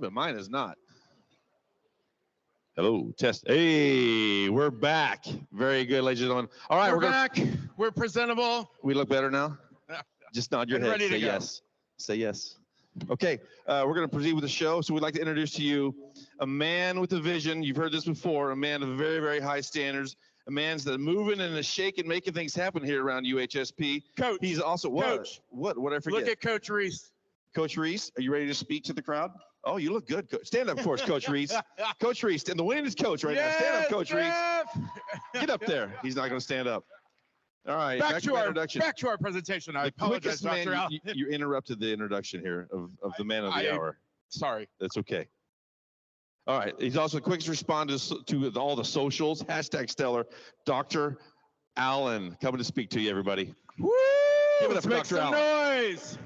But mine is not. Hello, test. Hey, we're back. Very good, ladies and gentlemen. All right, we're back. We're presentable. We look better now? Just nod your head. Say yes. Say yes. Okay, we're going to proceed with the show. So we'd like to introduce to you a man with a vision. You've heard this before, a man of very, very high standards, a man's that moving and shaking, making things happen here around UHSP. Coach. He's also, Coach. What did I forget? Look at Coach Reese. Coach Reese, are you ready to speak to the crowd? Oh, you look good. Stand up, of course, Coach Reese. Coach Reese, and the winningest coach right now. Stand up, Coach Reese. Get up there. He's not going to stand up. All right, back to our introduction. Back to our presentation. I apologize, Dr. Al. You interrupted the introduction here of the man of the hour. Sorry. That's okay. All right, he's also the quickest responder to all the socials. #Stellar. Dr. Allen coming to speak to you, everybody. Woo! Give it up for Make Dr. some Allen. noise.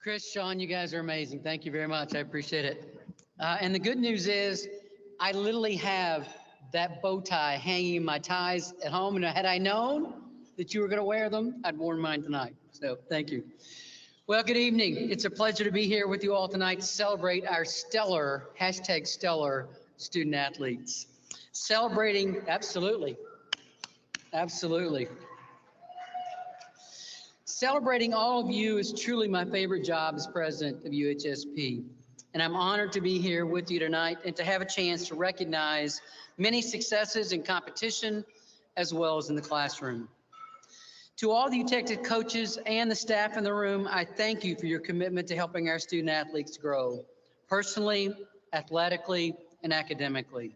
Chris, Sean, you guys are amazing. Thank you very much. I appreciate it. And the good news is I literally have that bow tie hanging in my ties at home. And had I known that you were going to wear them, I'd worn mine tonight. So thank you. Well, good evening. It's a pleasure to be here with you all tonight to celebrate our stellar, #Stellar student athletes. Celebrating, absolutely. Absolutely. Celebrating all of you is truly my favorite job as president of UHSP. And I'm honored to be here with you tonight and to have a chance to recognize many successes in competition as well as in the classroom. To all the Eutectic coaches and the staff in the room, I thank you for your commitment to helping our student athletes grow, personally, athletically, and academically.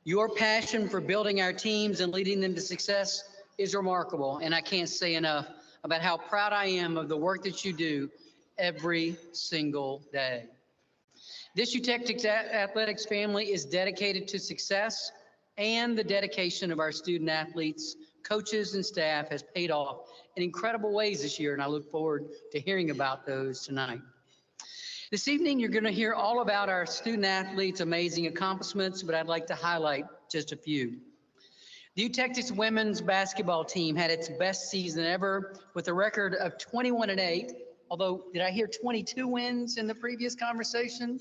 Your passion for building our teams and leading them to success is remarkable, and I can't say enough about how proud I am of the work that you do every single day. This Eutectic athletics family is dedicated to success, and the dedication of our student athletes, coaches, and staff has paid off in incredible ways this year, and I look forward to hearing about those tonight. This evening, you're going to hear all about our student athletes' amazing accomplishments, but I'd like to highlight just a few. The Eutectic women's basketball team had its best season ever with a record of 21-8, although did I hear 22 wins in the previous conversation?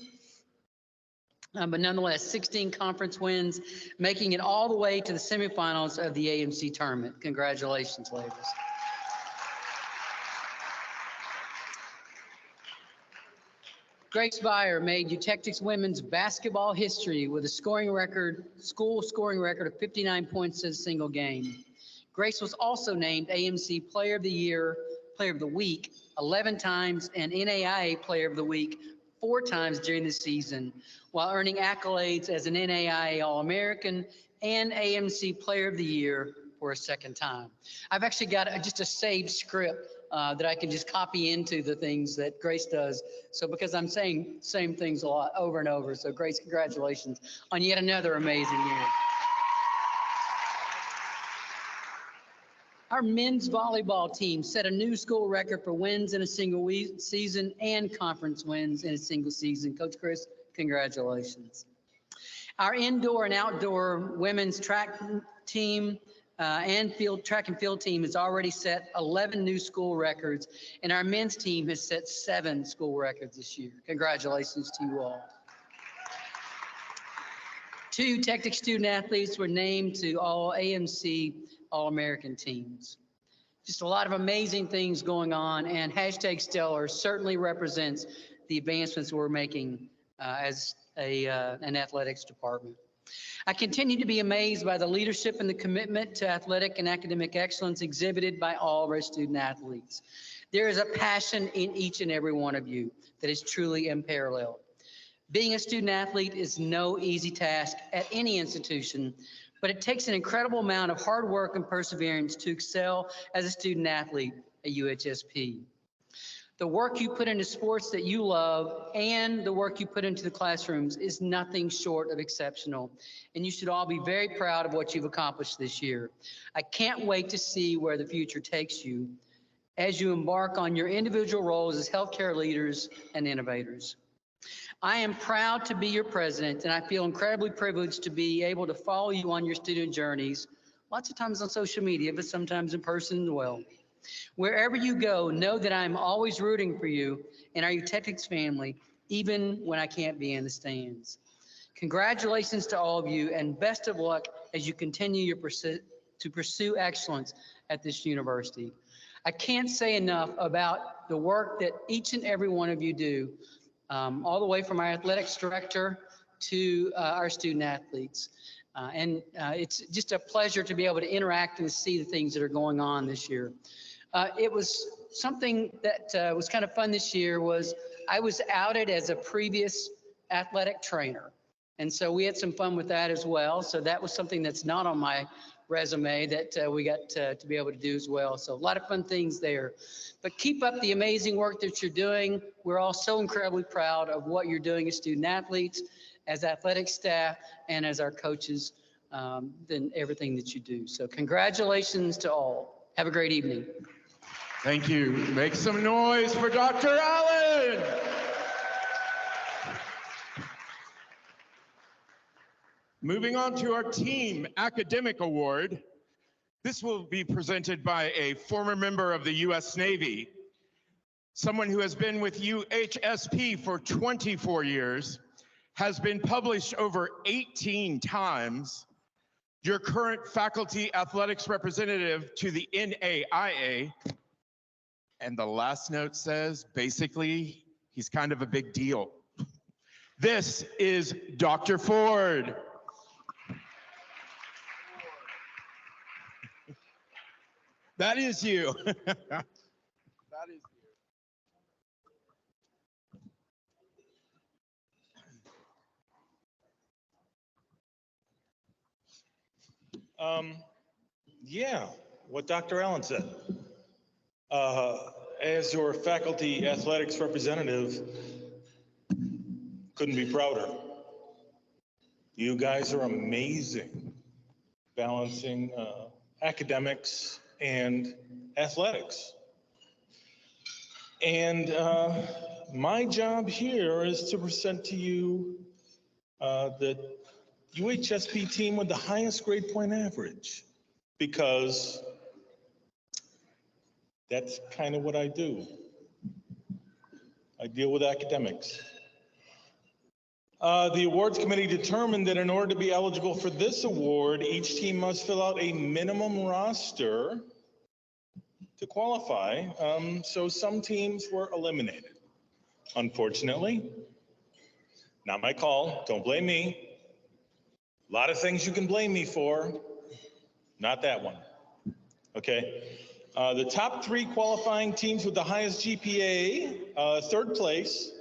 But nonetheless, 16 conference wins, making it all the way to the semifinals of the AMC tournament. Congratulations, ladies. Grace Beyer made Eutectic's women's basketball history with a school scoring record of 59 points in a single game. Grace was also named AMC Player of the Year, Player of the Week 11 times, and NAIA Player of the Week 4 times during the season, while earning accolades as an NAIA All-American and AMC Player of the Year for a second time. I've actually got just a saved script that I can just copy into the things that Grace does. So because I'm saying same things a lot over and over. So Grace, congratulations on yet another amazing year. Our men's volleyball team set a new school record for wins in a single season and conference wins in a single season. Coach Chris, congratulations. Our indoor and outdoor women's track team and track and field team has already set 11 new school records, and our men's team has set 7 school records this year. Congratulations to you all. 2 Eutectic student athletes were named to all AMC All-American teams. Just a lot of amazing things going on, and #Stellar certainly represents the advancements we're making as an athletics department. I continue to be amazed by the leadership and the commitment to athletic and academic excellence exhibited by all of our student athletes. There is a passion in each and every one of you that is truly unparalleled. Being a student athlete is no easy task at any institution, but it takes an incredible amount of hard work and perseverance to excel as a student athlete at UHSP. The work you put into sports that you love and the work you put into the classrooms is nothing short of exceptional. And you should all be very proud of what you've accomplished this year. I can't wait to see where the future takes you as you embark on your individual roles as healthcare leaders and innovators. I am proud to be your president, and I feel incredibly privileged to be able to follow you on your student journeys, lots of times on social media, but sometimes in person as well. Wherever you go, know that I'm always rooting for you and our Eutectics family, even when I can't be in the stands. Congratulations to all of you, and best of luck as you continue to pursue excellence at this university. I can't say enough about the work that each and every one of you do, all the way from our athletics director to our student athletes. It's just a pleasure to be able to interact and see the things that are going on this year. It was something that was kind of fun this year was I was outed as a previous athletic trainer. And so we had some fun with that as well. So that was something that's not on my resume that we got to be able to do as well. So a lot of fun things there. But keep up the amazing work that you're doing. We're all so incredibly proud of what you're doing as student athletes, as athletic staff, and as our coaches, than everything that you do. So congratulations to all. Have a great evening. Thank you. Make some noise for Dr. Allen. Moving on to our Team Academic Award. This will be presented by a former member of the U.S. Navy, someone who has been with UHSP for 24 years, has been published over 18 times, your current faculty athletics representative to the NAIA, and the last note says, basically, he's kind of a big deal. This is Dr. Ford. That is you. That is you. Yeah, what Dr. Allen said. As your faculty athletics representative, couldn't be prouder. You guys are amazing, balancing academics and athletics. And my job here is to present to you the UHSP team with the highest grade point average, because that's kind of what I do. I deal with academics. The awards committee determined that in order to be eligible for this award, each team must fill out a minimum roster to qualify. So some teams were eliminated. Unfortunately, not my call, don't blame me. A lot of things you can blame me for, not that one, okay? The top 3 qualifying teams with the highest GPA, third place,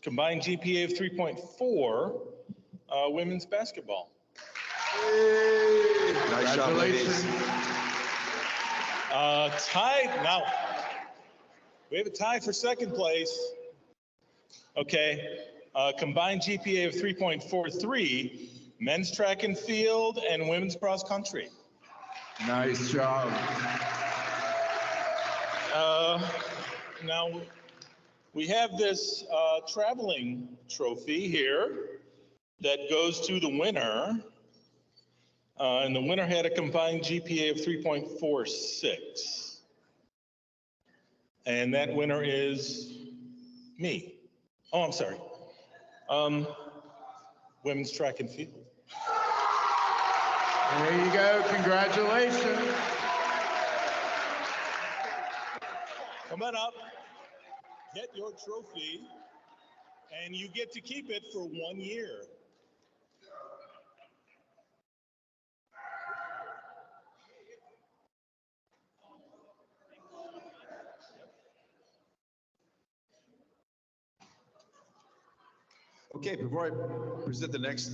combined GPA of 3.4, women's basketball. Hey. Nice shot, ladies. Tied, now, we have a tie for second place. Okay, combined GPA of 3.43, men's track and field and women's cross country. nice job. Now, we have this traveling trophy here that goes to the winner. And the winner had a combined GPA of 3.46. And that winner is me. Oh, I'm sorry. Women's track and field. There you go. Congratulations. Come on up, get your trophy, and you get to keep it for 1 year. Okay, before I present the next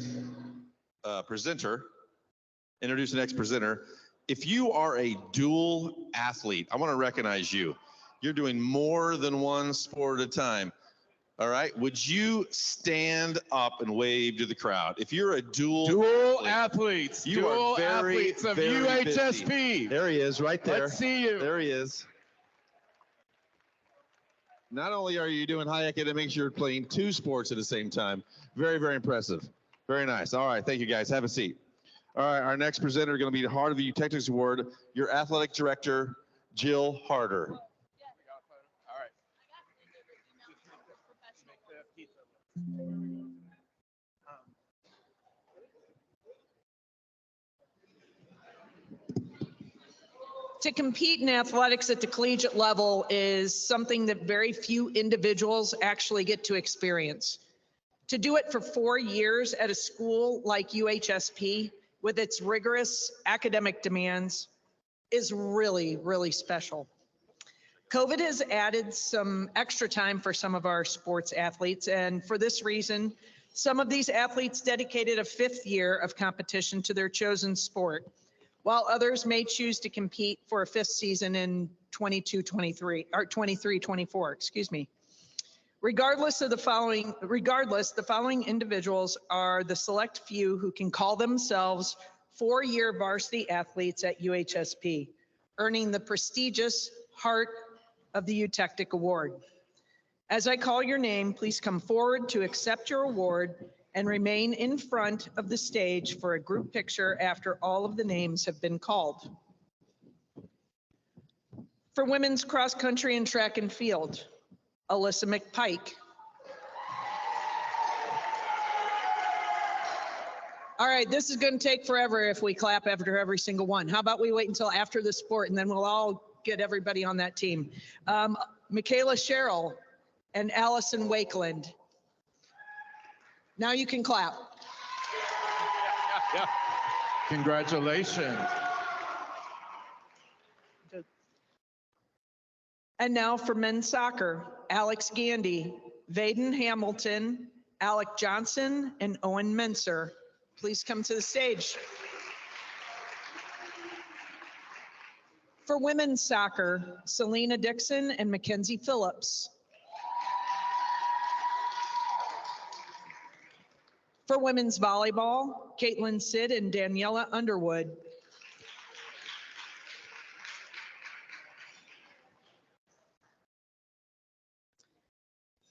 introduce the next presenter, if you are a dual athlete, I want to recognize you. You're doing more than one sport at a time. All right, would you stand up and wave to the crowd? If you're a dual athletes, you are very, athletes of very UHSP. busy. There he is, right there. Let's see you. There he is. Not only are you doing high academics, you're playing 2 sports at the same time. Very, very impressive. Very nice. All right, thank you guys. Have a seat. All right, our next presenter is going to be the Heart of the Eutectics Award, your athletic director, Jill Harder. To compete in athletics at the collegiate level is something that very few individuals actually get to experience. To do it for 4 years at a school like UHSP with its rigorous academic demands is really, really special. COVID has added some extra time for some of our sports athletes, and for this reason, some of these athletes dedicated a 5th year of competition to their chosen sport, while others may choose to compete for a 5th season in 23-24, excuse me. Regardless, the following individuals are the select few who can call themselves 4-year varsity athletes at UHSP, earning the prestigious Heart of the Eutectic Award. As I call your name, please come forward to accept your award and remain in front of the stage for a group picture after all of the names have been called. For women's cross country and track and field, Alyssa McPike. All right, this is going to take forever if we clap after every single one. How about we wait until after the sport and then we'll all get everybody on that team. Michaela Sherrill and Allison Wakeland. Now you can clap. Yeah. Congratulations. And now for men's soccer, Alex Gandy, Vaden Hamilton, Alec Johnson, and Owen Menser. Please come to the stage. For women's soccer, Selena Dixon and Mackenzie Phillips. For women's volleyball, Caitlin Sid and Daniela Underwood.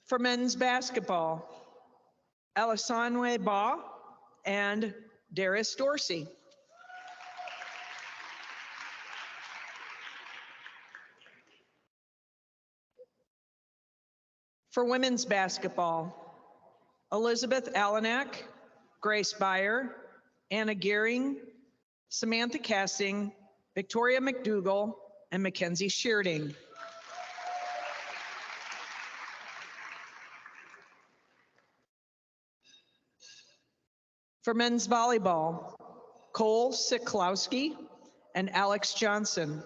For men's basketball, Alessandre Ba and Darius Dorsey. For women's basketball, Elizabeth Alanak, Grace Beyer, Anna Gearing, Samantha Cassing, Victoria McDougall, and Mackenzie Shearding. For men's volleyball, Cole Siklowski and Alex Johnson.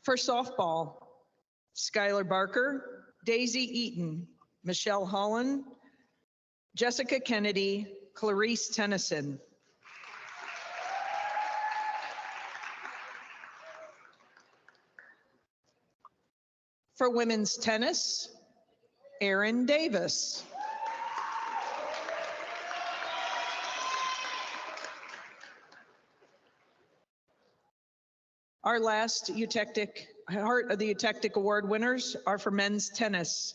For softball, Skylar Barker, Daisy Eaton, Michelle Holland, Jessica Kennedy, Clarice Tennyson. For women's tennis, Erin Davis. Our last Heart of the Eutectic Award winners are for men's tennis,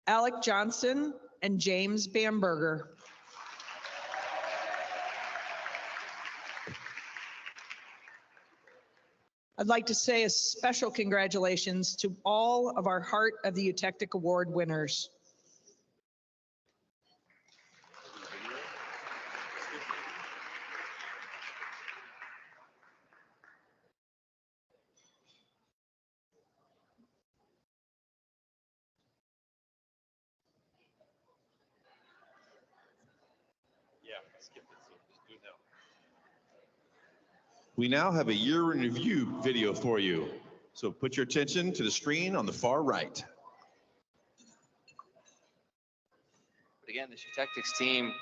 Alec Johnson and James Bamberger. I'd like to say a special congratulations to all of our Heart of the Eutectic Award winners. We now have a year in review video for you. So put your attention to the screen on the far right. But again, this Eutectics team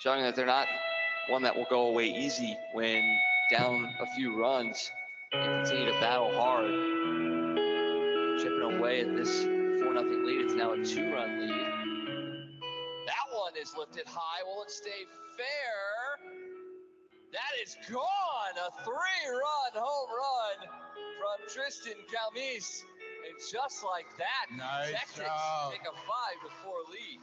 showing that they're not one that will go away easy when down a few runs and continue to battle hard. Chipping away at this 4-0 lead. It's now a 2-run lead. That one is lifted high. Will it stay fair? That is gone. A 3-run home run from Tristan Calmis. And just like that, Nice Eutectics job. take a 5-4 lead.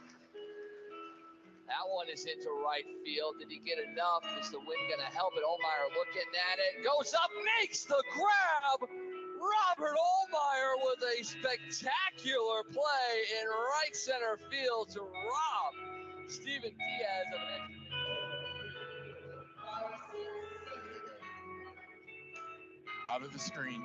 That That one is into right field. Did he get enough? Is the wind going to help it? Olmeyer looking at it. Goes up, makes the grab. Robert Olmeyer with a spectacular play in right center field to rob Steven Diaz of an extra. Out of the screen.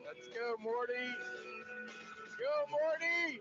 Let's go, Morty. Go, Morty.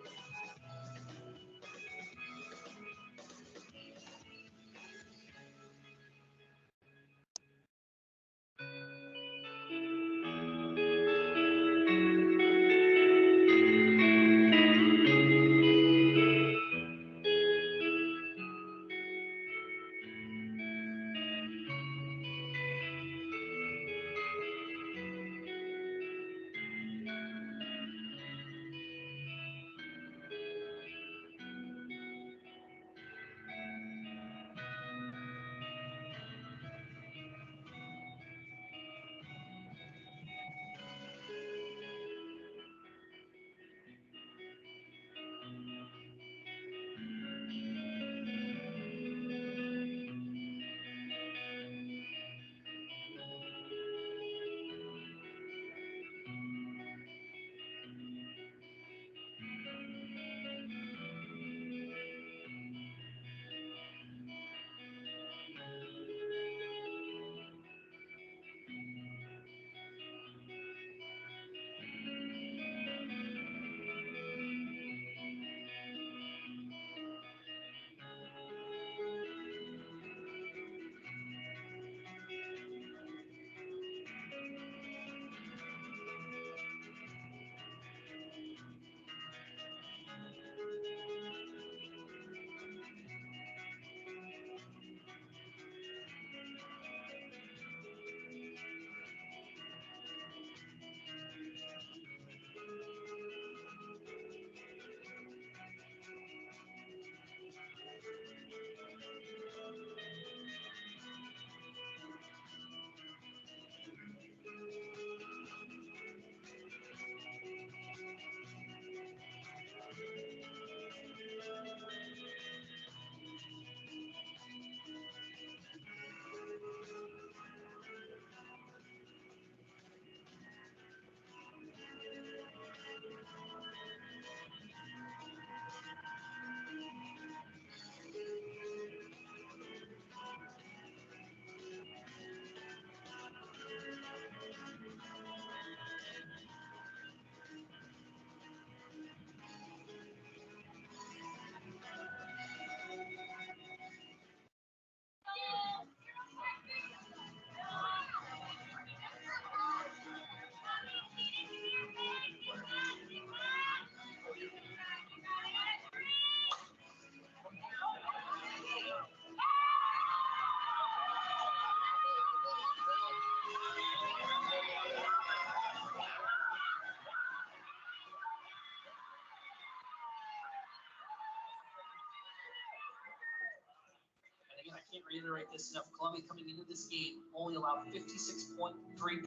I can't reiterate this enough. Columbia coming into this game only allowed 56.3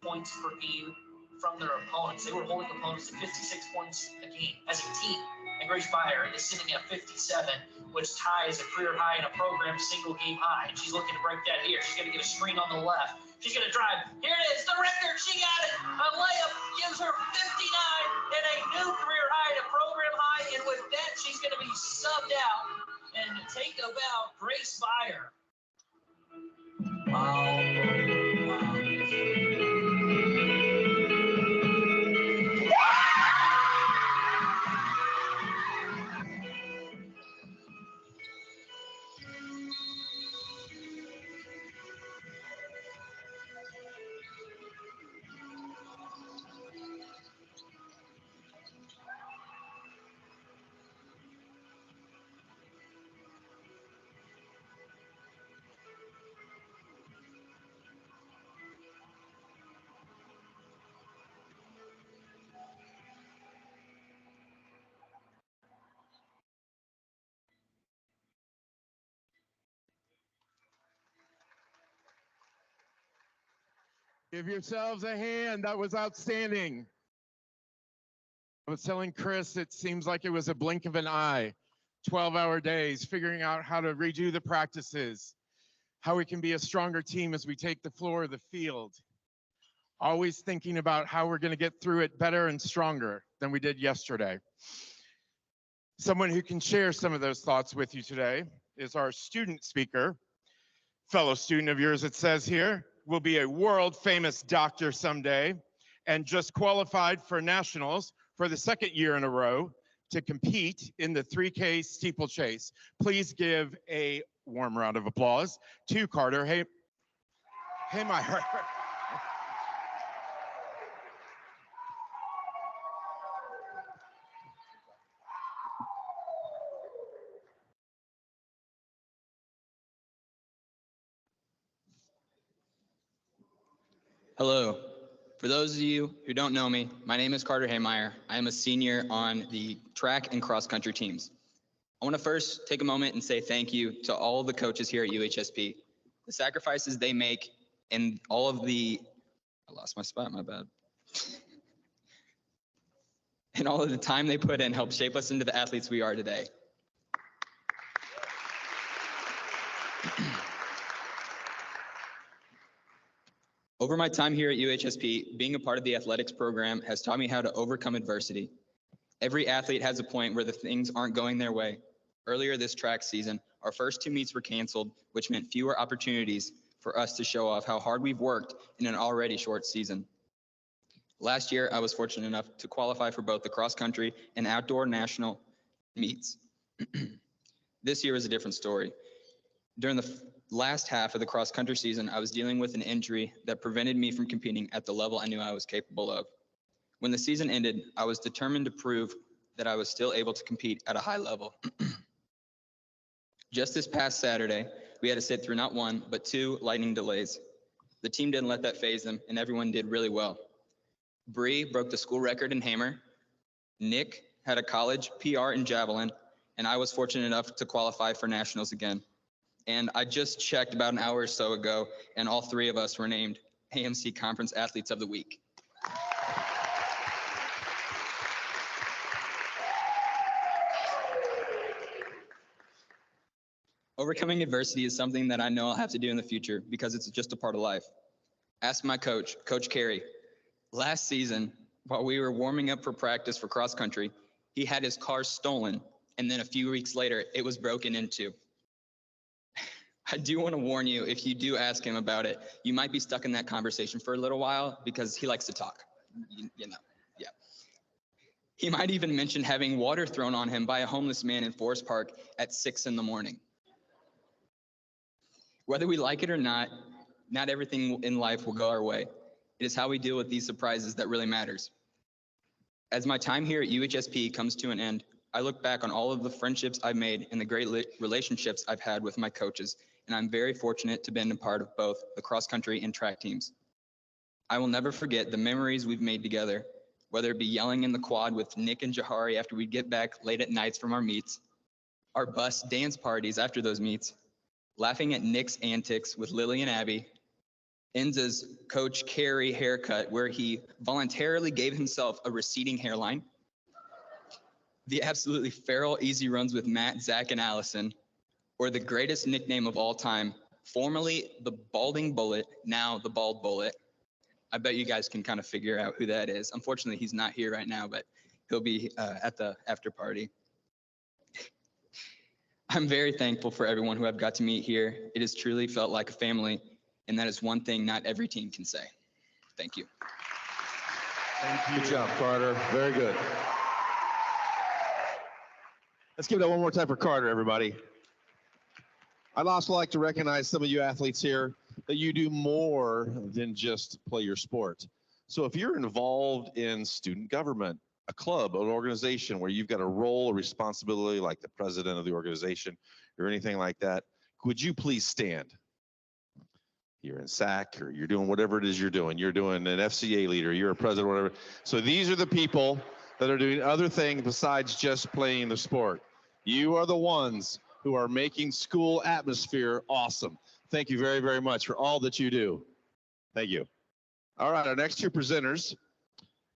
points per game from their opponents. They were holding opponents to 56 points a game as a team. And Grace Beyer is sitting at 57, which ties a career high in a program single game high. And she's looking to break that here. She's going to get a screen on the left. She's going to drive. Here it is, the record. She got it. A layup gives her 59 and a new career high and a program high. And with that, she's going to be subbed out and take about Grace Beyer. Wow. Give yourselves a hand. That was outstanding. I was telling Chris, it seems like it was a blink of an eye. 12-hour days, figuring out how to redo the practices, how we can be a stronger team as we take the floor of the field. Always thinking about how we're going to get through it better and stronger than we did yesterday. Someone who can share some of those thoughts with you today is our student speaker, fellow student of yours, it says here, will be a world famous doctor someday and just qualified for nationals for the second year in a row to compete in the 3K steeplechase. Please give a warm round of applause to Carter Haymeyer. Hello. For those of you who don't know me, my name is Carter Haymeyer. I am a senior on the track and cross country teams. I want to first take a moment and say thank you to all of the coaches here at UHSP. The sacrifices they make and all of the, I lost my spot, my bad. And all of the time they put in help shape us into the athletes we are today. Over my time here at UHSP, being a part of the athletics program has taught me how to overcome adversity. Every athlete has a point where the things aren't going their way. Earlier this track season, our first 2 meets were canceled, which meant fewer opportunities for us to show off how hard we've worked in an already short season. Last year, I was fortunate enough to qualify for both the cross country and outdoor national meets. This year is a different story. During the last half of the cross country season, I was dealing with an injury that prevented me from competing at the level I knew I was capable of. When the season ended, I was determined to prove that I was still able to compete at a high level. Just this past Saturday, we had to sit through not 1, but 2 lightning delays. The team didn't let that faze them, and everyone did really well. Bree broke the school record in hammer. Nick had a college PR in javelin, and I was fortunate enough to qualify for nationals again. And I just checked about an hour or so ago, and all 3 of us were named AMC Conference Athletes of the Week. Overcoming adversity is something that I know I'll have to do in the future because it's just a part of life. Ask my coach, Coach Carey. Last season, while we were warming up for practice for cross country, he had his car stolen, and then a few weeks later, it was broken into. I do want to warn you, if you do ask him about it, you might be stuck in that conversation for a little while because he likes to talk, you know, yeah. He might even mention having water thrown on him by a homeless man in Forest Park at 6 in the morning. Whether we like it or not everything in life will go our way. It is how we deal with these surprises that really matters. As my time here at UHSP comes to an end, I look back on all of the friendships I've made and the great relationships I've had with my coaches, and I'm very fortunate to have been a part of both the cross country and track teams. I will never forget the memories we've made together, whether it be yelling in the quad with Nick and Jahari after we'd get back late at nights from our meets, our bus dance parties after those meets, laughing at Nick's antics with Lily and Abby, Enza's Coach Carey haircut where he voluntarily gave himself a receding hairline, the absolutely feral easy runs with Matt, Zach, and Allison, or the greatest nickname of all time, formerly the Balding Bullet, now the Bald Bullet. I bet you guys can kind of figure out who that is. Unfortunately, he's not here right now, but he'll be at the after party. I'm very thankful for everyone who I've got to meet here. It has truly felt like a family, and that is one thing not every team can say. Thank you. Thank you. Good job, Carter. Very good. Let's give that one more time for Carter, everybody. I'd also like to recognize some of you athletes here that you do more than just play your sport. So if you're involved in student government, a club, an organization where you've got a role or responsibility like the president of the organization or anything like that, would you please stand? You're in SAC or you're doing whatever it is you're doing. You're doing an FCA leader, you're a president, whatever. So these are the people that are doing other things besides just playing the sport. You are the ones who are making school atmosphere awesome. Thank you very, very much for all that you do. Thank you. All right, our next two presenters.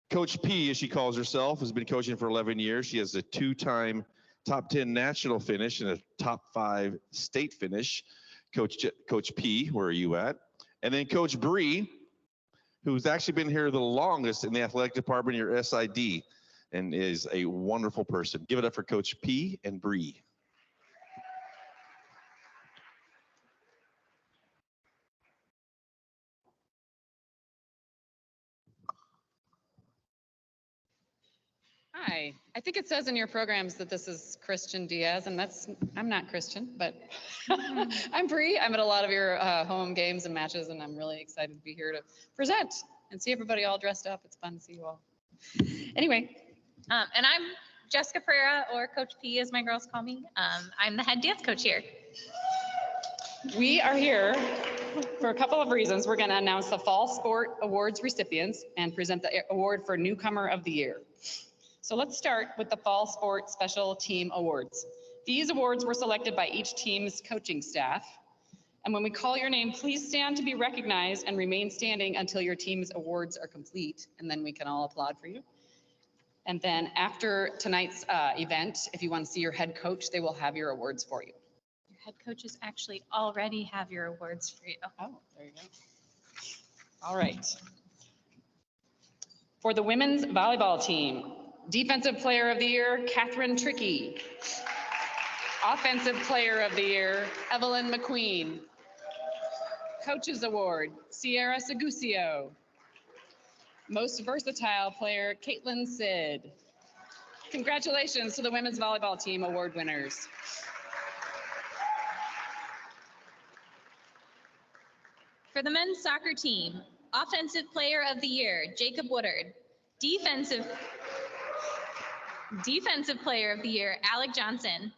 Coach P, as she calls herself, has been coaching for 11 years. She has a 2-time top 10 national finish and a top 5 state finish. Coach P, where are you at? And then Coach Bree, who's actually been here the longest in the athletic department, your SID, and is a wonderful person. Give it up for Coach P and Bree. Hi, I think it says in your programs that this is Christian Diaz, and I'm not Christian, but I'm Bree. I'm at a lot of your home games and matches, and I'm really excited to be here to present and see everybody all dressed up. It's fun to see you all. Anyway. And I'm Jessica Pereira, or Coach P, as my girls call me. I'm the head dance coach here. We are here for a couple of reasons. We're going to announce the Fall Sport Awards recipients and present the award for Newcomer of the Year. So let's start with the Fall Sport Special Team Awards. These awards were selected by each team's coaching staff. And when we call your name, please stand to be recognized and remain standing until your team's awards are complete, and then we can all applaud for you. And then after tonight's event, if you want to see your head coach, they will have your awards for you. Your head coaches actually already have your awards for you. Oh, there you go. All right. For the women's volleyball team, Defensive Player of the Year, Catherine Trickey. Offensive Player of the Year, Evelyn McQueen. Coaches Award, Sierra Segucio. Most Versatile Player, Caitlin Sid. Congratulations to the women's volleyball team award winners. For the men's soccer team, Offensive Player of the Year, Jacob Woodard. Defensive Player of the Year, Alec Johnson.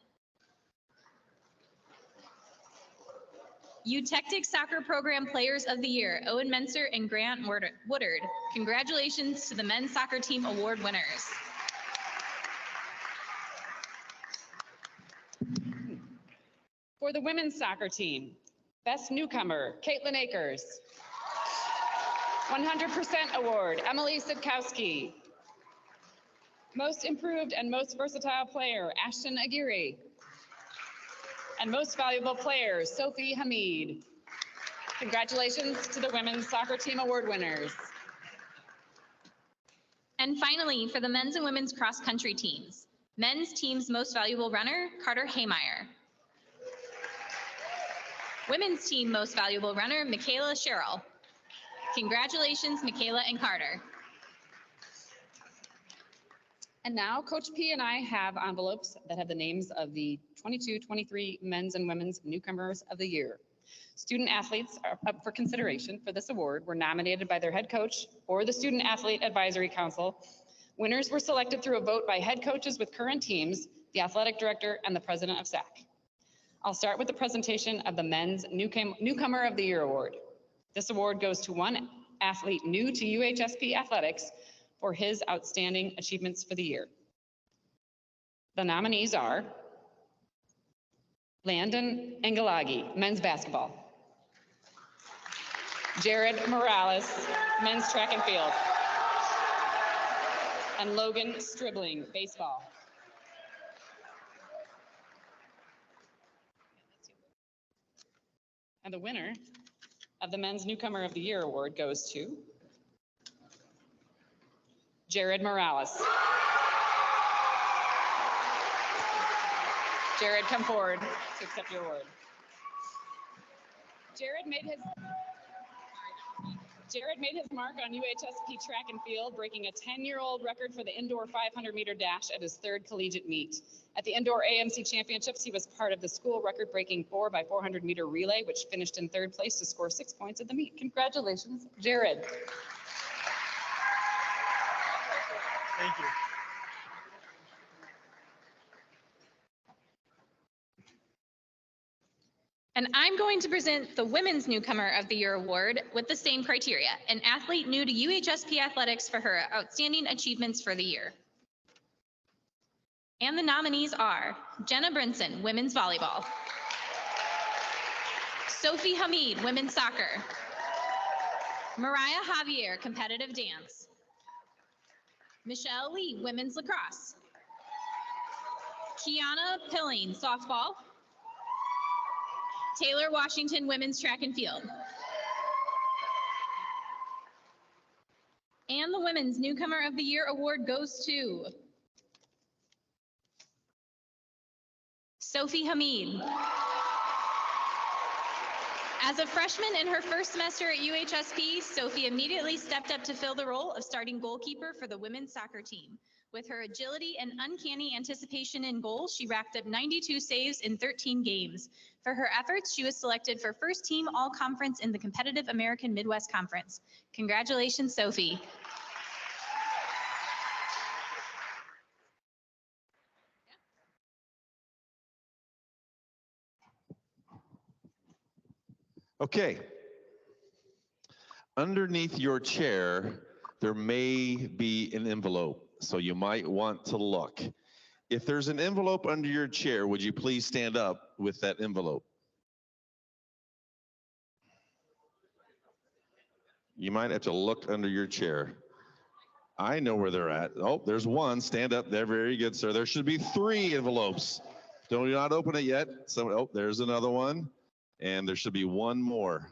Eutectic Soccer Program Players of the Year, Owen Menser and Grant Woodard. Congratulations to the men's soccer team award winners. For the women's soccer team, Best Newcomer, Caitlin Akers. 100% Award, Emily Sidkowski. Most Improved and Most Versatile Player, Ashton Aguirre. And Most Valuable Player, Sophie Hamid. Congratulations to the women's soccer team award winners. And finally, for the men's and women's cross-country teams, men's team's Most Valuable Runner, Carter Haymeyer. Women's team Most Valuable Runner, Michaela Sherrill. Congratulations, Michaela and Carter. And now Coach P and I have envelopes that have the names of the 22-23 men's and women's newcomers of the year. Student athletes are up for consideration for this award were nominated by their head coach or the Student Athlete Advisory Council. Winners were selected through a vote by head coaches with current teams, the athletic director, and the president of SAC. I'll start with the presentation of the men's newcomer of the year award. This award goes to one athlete new to UHSP athletics for his outstanding achievements for the year. The nominees are Landon Engelagi, men's basketball. Jared Morales, men's track and field. And Logan Stribling, baseball. And the winner of the Men's Newcomer of the Year award goes to Jared Morales. Jared, come forward to accept your award. Jared made his mark on UHSP track and field, breaking a 10-year-old record for the indoor 500-meter dash at his third collegiate meet. At the indoor AMC championships, he was part of the school record-breaking 4x400-meter relay, which finished in third place to score 6 points at the meet. Congratulations, Jared. Thank you. And I'm going to present the Women's Newcomer of the Year award with the same criteria, an athlete new to UHSP athletics for her outstanding achievements for the year. And the nominees are Jenna Brinson, women's volleyball. Sophie Hamid, women's soccer. Mariah Javier, competitive dance. Michelle Lee, women's lacrosse. Kiana Pilling, softball. Taylor Washington, women's track and field. And the Women's Newcomer of the Year award goes to Sophie Hamid. As a freshman in her first semester at UHSP, Sophie immediately stepped up to fill the role of starting goalkeeper for the women's soccer team. With her agility and uncanny anticipation in goal, she racked up 92 saves in 13 games. For her efforts, she was selected for first team all-conference in the competitive American Midwest Conference. Congratulations, Sophie. Okay. Underneath your chair, there may be an envelope, so you might want to look. If there's an envelope under your chair, would you please stand up with that envelope? You might have to look under your chair. I know where they're at. Oh, there's one. Stand up there. Very good, sir. There should be 3 envelopes. Do not open it yet. So, oh, there's another one. And there should be 1 more.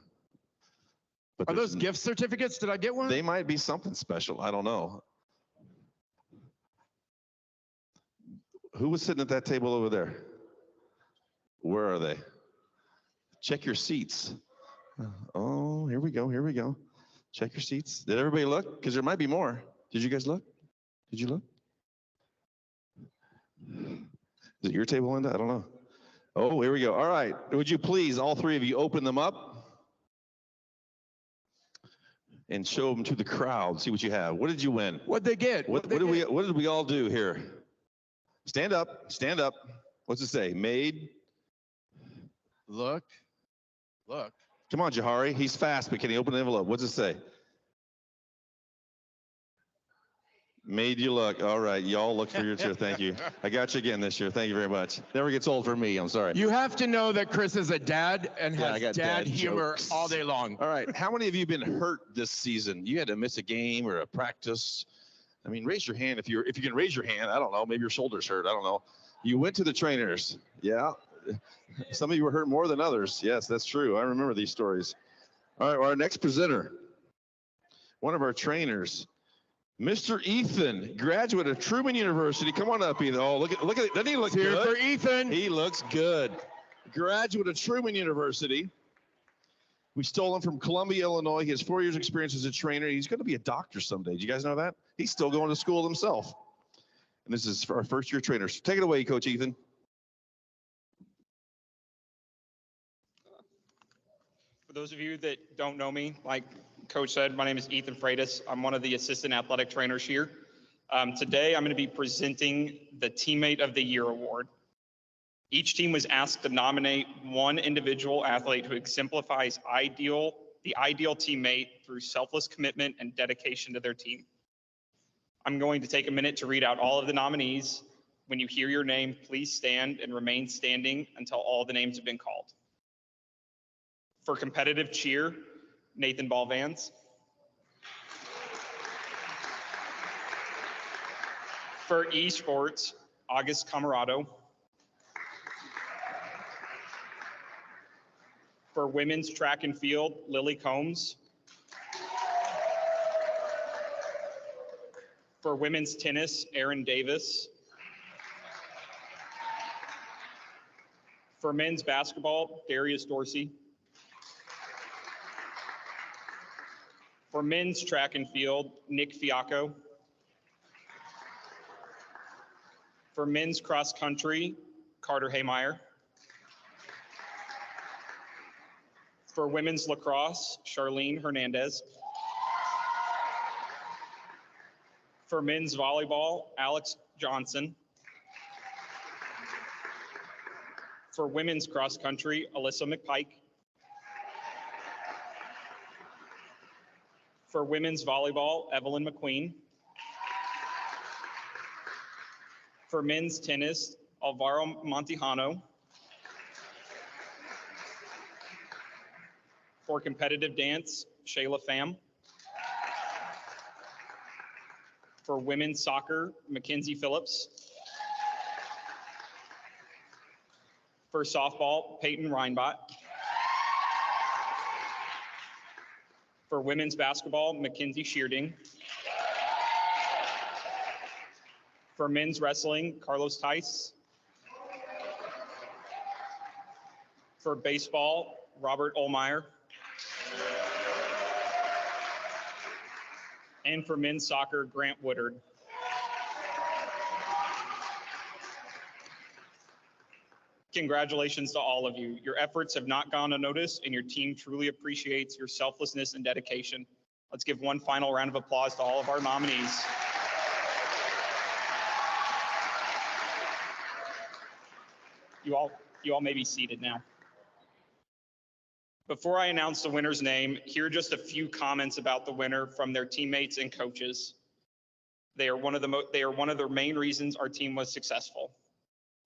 But are those gift certificates? Did I get one? They might be something special. I don't know. Who was sitting at that table over there? Where are they? Check your seats. Oh, here we go. Here we go. Check your seats. Did everybody look? Because there might be more. Did you guys look? Did you look? Is it your table, Linda? I don't know. Oh, here we go. All right. Would you please, all 3 of you, open them up and show them to the crowd. See what you have. What did you win? What'd they get? What did we all do here? Stand up. Stand up. What's it say? Made. Look. Come on, Jahari. He's fast, but can he open the envelope? What's it say? Made you look. All right, y'all look for your chair. Thank you. I got you again this year. Thank you very much. Never gets old for me. I'm sorry. You have to know that Chris is a dad and I has got dad humor jokes all day long. All right. How many of you have been hurt this season? You had to miss a game or a practice. I mean, raise your hand if you can raise your hand. I don't know. Maybe your shoulder's hurt. I don't know. You went to the trainers. Yeah. Some of you were hurt more than others. Yes, that's true. I remember these stories. All right. Our next presenter, one of our trainers, Mr. Ethan, graduate of Truman University. Come on up, Ethan. Oh, look at it. Doesn't he look good? Here for Ethan. He looks good. Graduate of Truman University. We stole him from Columbia, Illinois. He has 4 years experience as a trainer. He's going to be a doctor someday. Do you guys know that? He's still going to school himself. And this is our first year trainer. So take it away, Coach Ethan. For those of you that don't know me, like Coach said, my name is Ethan Freitas. I'm one of the assistant athletic trainers here. Today, I'm going to be presenting the Teammate of the Year award. Each team was asked to nominate one individual athlete who exemplifies the ideal teammate through selfless commitment and dedication to their team. I'm going to take a minute to read out all of the nominees. When you hear your name, please stand and remain standing until all the names have been called. For competitive cheer, Nathan Balvans. For esports, August Camarado. For women's track and field, Lily Combs. For women's tennis, Erin Davis. For men's basketball, Darius Dorsey. For men's track and field, Nick Fiacco. For men's cross country, Carter Haymeyer. For women's lacrosse, Charlene Hernandez. For men's volleyball, Alex Johnson. For women's cross country, Alyssa McPike. For women's volleyball, Evelyn McQueen. For men's tennis, Alvaro Montijano. For competitive dance, Shayla Pham. For women's soccer, Mackenzie Phillips. For softball, Peyton Reinbott. For women's basketball, Mackenzie Shearding. For men's wrestling, Carlos Tice. For baseball, Robert Olmeyer. And for men's soccer, Grant Woodard. Congratulations to all of you. Your efforts have not gone unnoticed, and your team truly appreciates your selflessness and dedication. Let's give one final round of applause to all of our nominees. You all may be seated now. Before I announce the winner's name, here are just a few comments about the winner from their teammates and coaches. They are one of the main reasons our team was successful.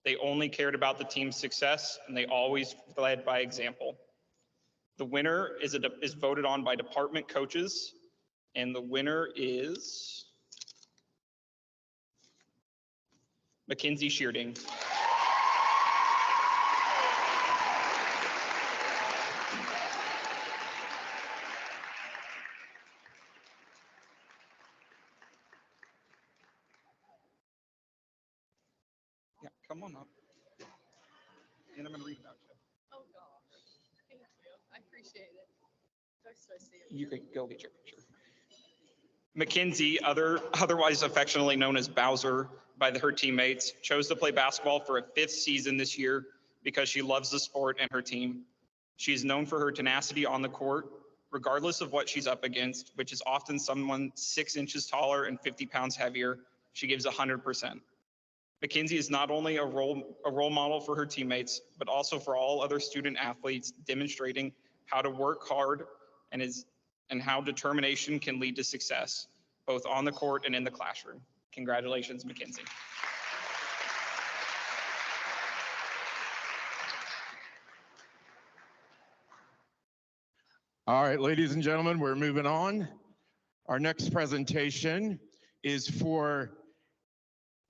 They only cared about the team's success, and they always led by example. The winner is voted on by department coaches, and the winner is Mackenzie Shearding. Yeah, come on up. And I'm going to read about you. Oh, gosh. Thank you. I appreciate it. Should I see it? You could go get your picture. Mackenzie, otherwise affectionately known as Bowser by her teammates, chose to play basketball for a 5th season this year because she loves the sport and her team. She's known for her tenacity on the court, regardless of what she's up against, which is often someone 6 inches taller and 50 pounds heavier. She gives 100%. Mackenzie is not only a role model for her teammates, but also for all other student athletes, demonstrating how to work hard and how determination can lead to success, both on the court and in the classroom. Congratulations, Mackenzie. All right, ladies and gentlemen, we're moving on. Our next presentation is for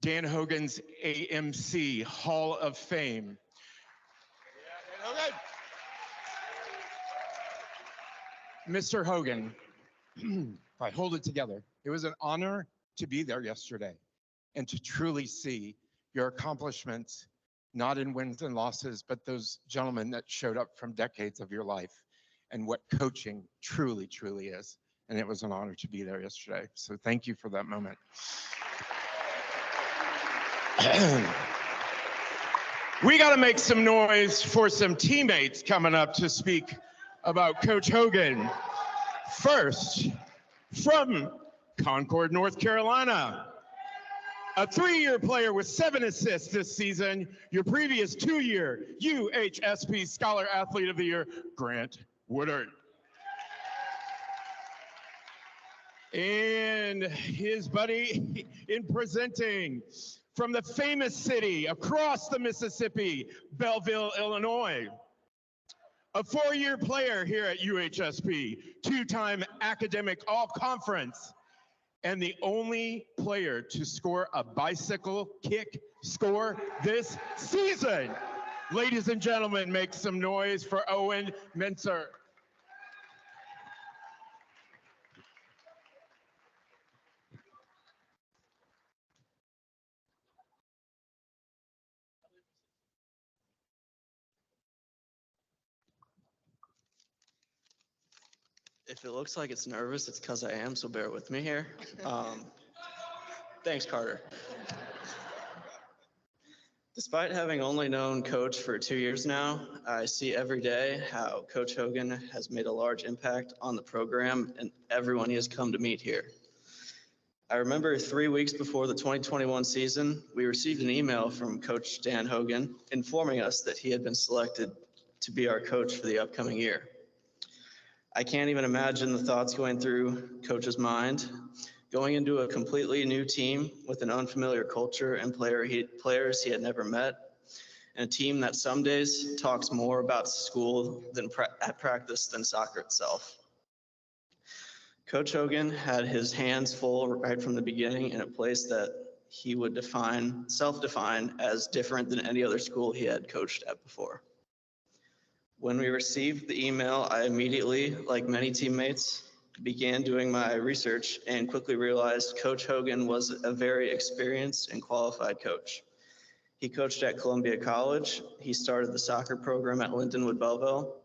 Dan Hogan's AMC Hall of Fame. Yeah, Dan Hogan. Mr. Hogan, if I hold it together, it was an honor to be there yesterday and to truly see your accomplishments, not in wins and losses, but those gentlemen that showed up from decades of your life and what coaching truly, truly is. And it was an honor to be there yesterday. So thank you for that moment. We got to make some noise for some teammates coming up to speak about Coach Hogan. First, from Concord, North Carolina, a 3-year player with 7 assists this season, your previous 2-year UHSP Scholar Athlete of the Year, Grant Woodard. And his buddy in presenting from the famous city across the Mississippi, Belleville, Illinois. A 4-year player here at UHSP, 2-time academic all-conference, and the only player to score a bicycle kick score this season. Ladies and gentlemen, make some noise for Owen Menser. If it looks like it's nervous, it's because I am, so bear with me here. Thanks, Carter. Despite having only known Coach for 2 years now, I see every day how Coach Hogan has made a large impact on the program and everyone he has come to meet here. I remember 3 weeks before the 2021 season, we received an email from Coach Dan Hogan informing us that he had been selected to be our coach for the upcoming year. I can't even imagine the thoughts going through Coach's mind, going into a completely new team with an unfamiliar culture and players he had never met, and a team that some days talks more about school at practice than soccer itself. Coach Hogan had his hands full right from the beginning in a place that he would self-define as different than any other school he had coached at before. When we received the email, I immediately, like many teammates, began doing my research and quickly realized Coach Hogan was a very experienced and qualified coach. He coached at Columbia College. He started the soccer program at Lindenwood Belleville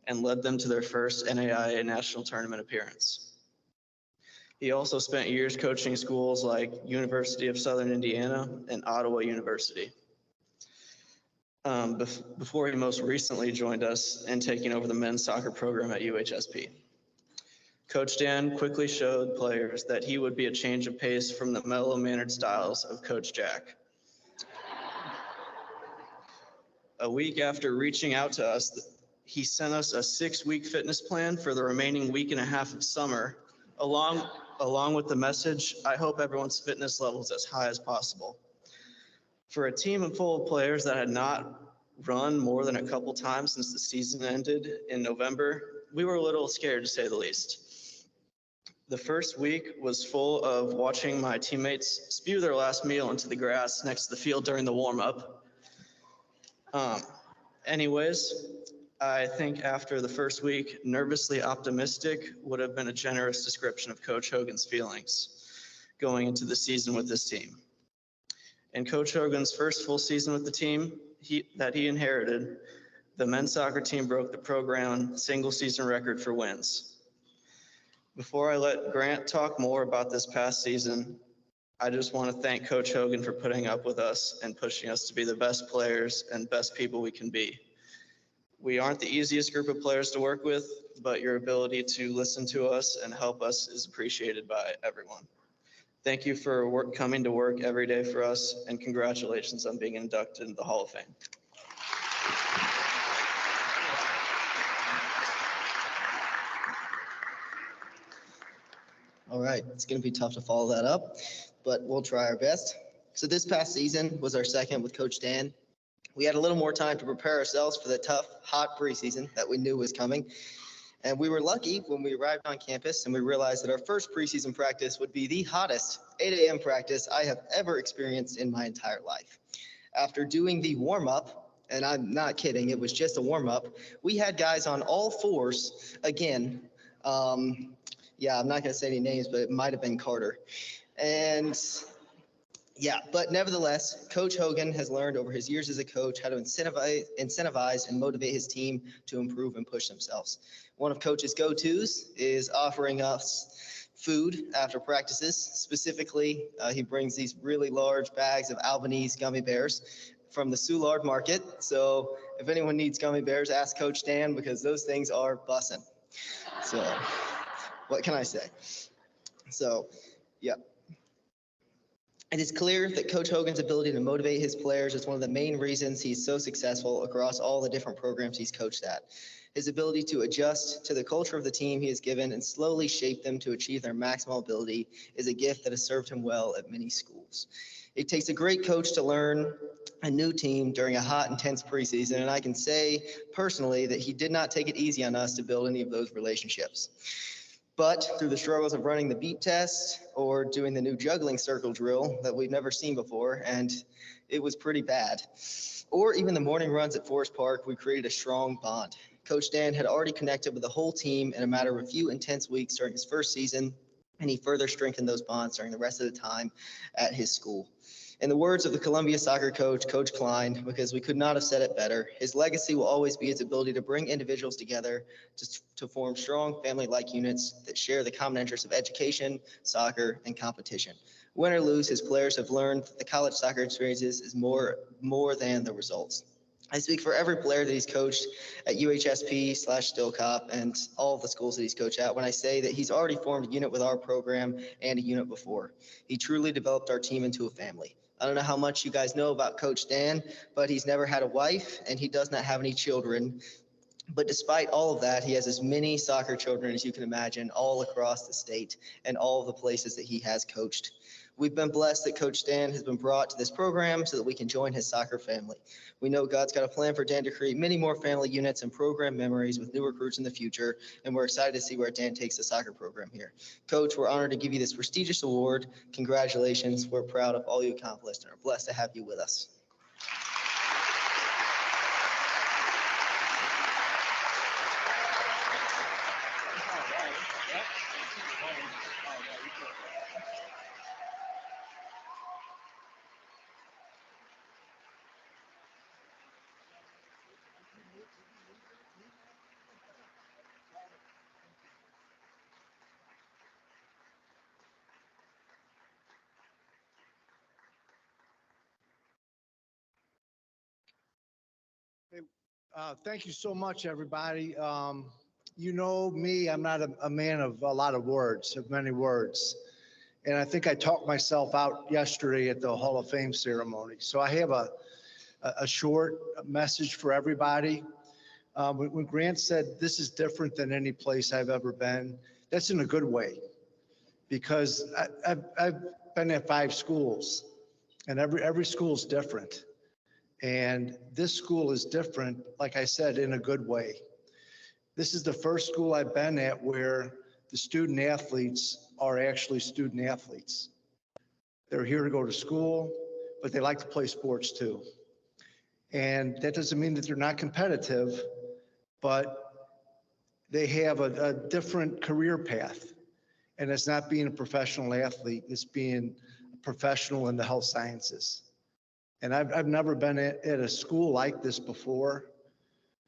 and led them to their first NAIA national tournament appearance. He also spent years coaching schools like University of Southern Indiana and Ottawa University. Before he most recently joined us in taking over the men's soccer program at UHSP. Coach Dan quickly showed players that he would be a change of pace from the mellow-mannered styles of Coach Jack. A week after reaching out to us, he sent us a 6-week fitness plan for the remaining week and a half of summer, along with the message, I hope everyone's fitness level is as high as possible. For a team full of players that had not run more than a couple times since the season ended in November, we were a little scared to say the least. The first week was full of watching my teammates spew their last meal into the grass next to the field during the warm-up. Anyways, I think after the first week, nervously optimistic would have been a generous description of Coach Hogan's feelings going into the season with this team. In Coach Hogan's first full season with the team that he inherited, the men's soccer team broke the program single season record for wins. Before I let Grant talk more about this past season, I just want to thank Coach Hogan for putting up with us and pushing us to be the best players and best people we can be. We aren't the easiest group of players to work with, but your ability to listen to us and help us is appreciated by everyone. Thank you for coming to work every day for us, and congratulations on being inducted into the Hall of Fame. All right, it's going to be tough to follow that up, but we'll try our best. So this past season was our second with Coach Dan. We had a little more time to prepare ourselves for the tough, hot preseason that we knew was coming. And we were lucky when we arrived on campus and we realized that our first preseason practice would be the hottest 8 a.m. practice I have ever experienced in my entire life. After doing the warm-up, and I'm not kidding, it was just a warm-up, we had guys on all fours again. Yeah, I'm not going to say any names, but it might have been Carter. And yeah, but nevertheless, Coach Hogan has learned over his years as a coach how to incentivize and motivate his team to improve and push themselves. One of Coach's go-tos is offering us food after practices. Specifically, he brings these really large bags of Albanese gummy bears from the Soulard market. So if anyone needs gummy bears, ask Coach Dan, because those things are bussin'. So what can I say? So, yeah. It is clear that Coach Hogan's ability to motivate his players is one of the main reasons he's so successful across all the different programs he's coached at. His ability to adjust to the culture of the team he has given and slowly shape them to achieve their maximal ability is a gift that has served him well at many schools. It takes a great coach to learn a new team during a hot, intense preseason, and I can say personally that he did not take it easy on us to build any of those relationships. But through the struggles of running the beat test or doing the new juggling circle drill that we've never seen before, and it was pretty bad, or even the morning runs at Forest Park, we created a strong bond. Coach Dan had already connected with the whole team in a matter of a few intense weeks during his first season, and he further strengthened those bonds during the rest of the time at his school. In the words of the Columbia soccer coach, Coach Klein, because we could not have said it better, his legacy will always be his ability to bring individuals together to form strong family-like units that share the common interests of education, soccer, and competition. Win or lose, his players have learned that the college soccer experiences is more than the results. I speak for every player that he's coached at UHSP/Stillcop and all of the schools that he's coached at when I say that he's already formed a unit with our program and a unit before. He truly developed our team into a family. I don't know how much you guys know about Coach Dan, but he's never had a wife and he does not have any children. But despite all of that, he has as many soccer children as you can imagine all across the state and all of the places that he has coached. We've been blessed that Coach Dan has been brought to this program so that we can join his soccer family. We know God's got a plan for Dan to create many more family units and program memories with new recruits in the future, and we're excited to see where Dan takes the soccer program here. Coach, we're honored to give you this prestigious award. Congratulations. We're proud of all you accomplished and are blessed to have you with us. Thank you so much, everybody. You know me, I'm not a man of a lot of words, of many words. And I think I talked myself out yesterday at the Hall of Fame ceremony. So I have a short message for everybody. When Grant said, this is different than any place I've ever been, that's in a good way. Because I've been at 5 schools, and every school is different. And this school is different, like I said, in a good way. This is the first school I've been at where the student athletes are actually student athletes. They're here to go to school, but they like to play sports too. And that doesn't mean that they're not competitive, but they have a different career path. And it's not being a professional athlete, it's being a professional in the health sciences. And I've never been at a school like this before,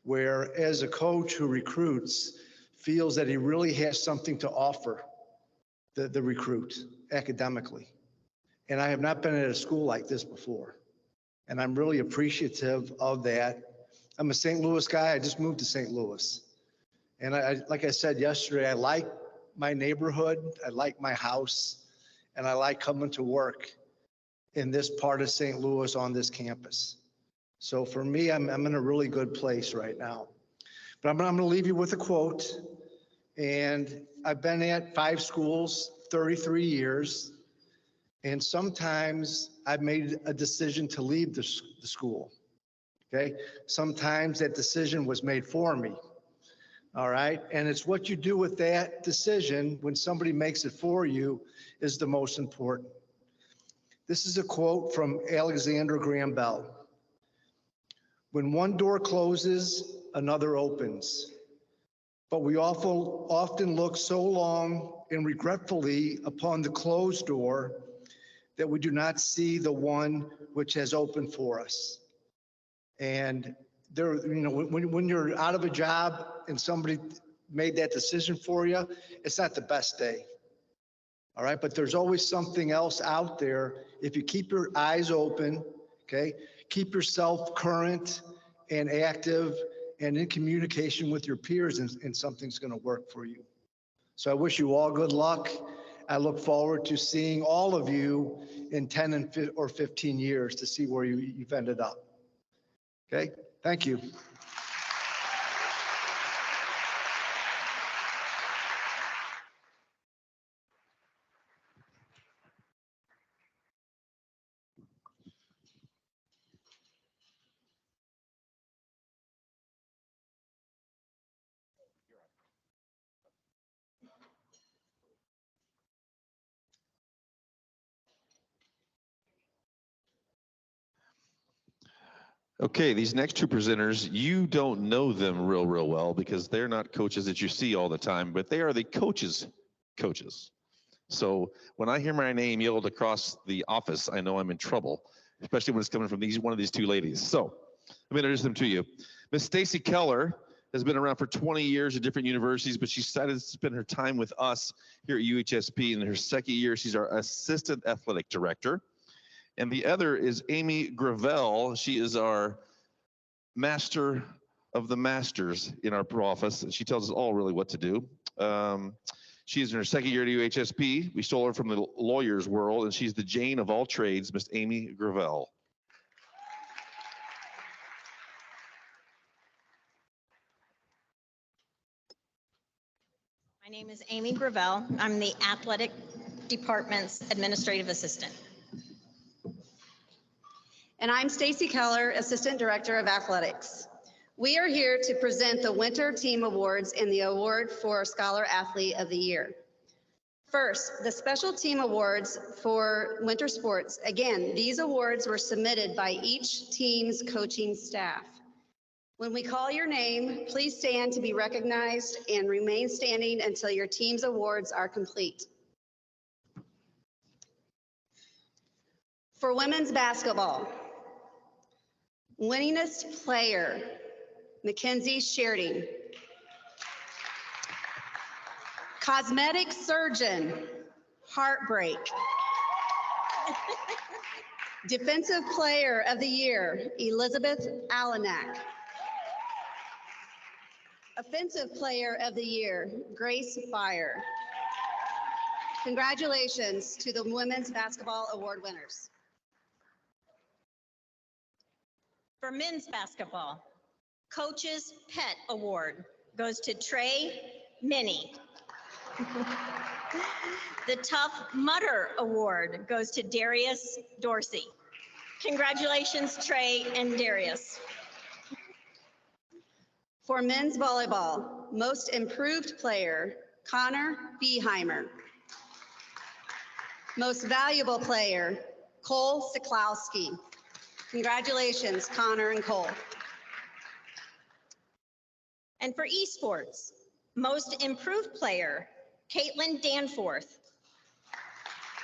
where as a coach who recruits feels that he really has something to offer the recruit academically. And I have not been at a school like this before. And I'm really appreciative of that. I'm a St. Louis guy. I just moved to St. Louis. And like I said yesterday, I like my neighborhood. I like my house. And I like coming to work in this part of St. Louis on this campus. So for me, I'm in a really good place right now. But I'm going to leave you with a quote. And I've been at 5 schools, 33 years. And sometimes I've made a decision to leave the school. Okay. Sometimes that decision was made for me. All right. And it's what you do with that decision when somebody makes it for you is the most important. This is a quote from Alexander Graham Bell. When one door closes, another opens. But we often look so long and regretfully upon the closed door that we do not see the one which has opened for us. And there, you know, when you're out of a job and somebody made that decision for you, it's not the best day. All right, but there's always something else out there. If you keep your eyes open, okay, keep yourself current and active and in communication with your peers, and something's going to work for you. So I wish you all good luck. I look forward to seeing all of you in 10 or 15 years to see where you've ended up. Okay, thank you. Okay, these next 2 presenters, you don't know them real well because they're not coaches that you see all the time, but they are the coaches' coaches. So when I hear my name yelled across the office, I know I'm in trouble, especially when it's coming from one of these 2 ladies. So let me introduce them to you. Miss Stacy Keller has been around for 20 years at different universities, but she decided to spend her time with us here at UHSP. In her 2nd year, she's our assistant athletic director. And the other is Amy Gravel. She is our master of the masters in our office. And she tells us all really what to do. She is in her 2nd year at UHSP. We stole her from the lawyer's world, and she's the Jane of all trades, Miss Amy Gravel. My name is Amy Gravel. I'm the athletic Department's Administrative Assistant. And I'm Stacy Keller, Assistant Director of Athletics. We are here to present the Winter Team Awards and the award for Scholar Athlete of the Year. First, the Special Team Awards for winter sports. Again, these awards were submitted by each team's coaching staff. When we call your name, please stand to be recognized and remain standing until your team's awards are complete. For women's basketball, winningest player, Mackenzie Sheridan. Cosmetic surgeon, Heartbreak. Defensive Player of the Year, Elizabeth Alanak. Offensive Player of the Year, Grace Fire. Congratulations to the Women's Basketball Award winners. For men's basketball, Coach's Pet Award goes to Trey Minnie. The Tough Mudder Award goes to Darius Dorsey. Congratulations, Trey and Darius. For men's volleyball, Most Improved Player, Connor Beheimer. Most Valuable Player, Cole Siklowski. Congratulations, Connor and Cole. And for esports, Most Improved Player, Caitlin Danforth.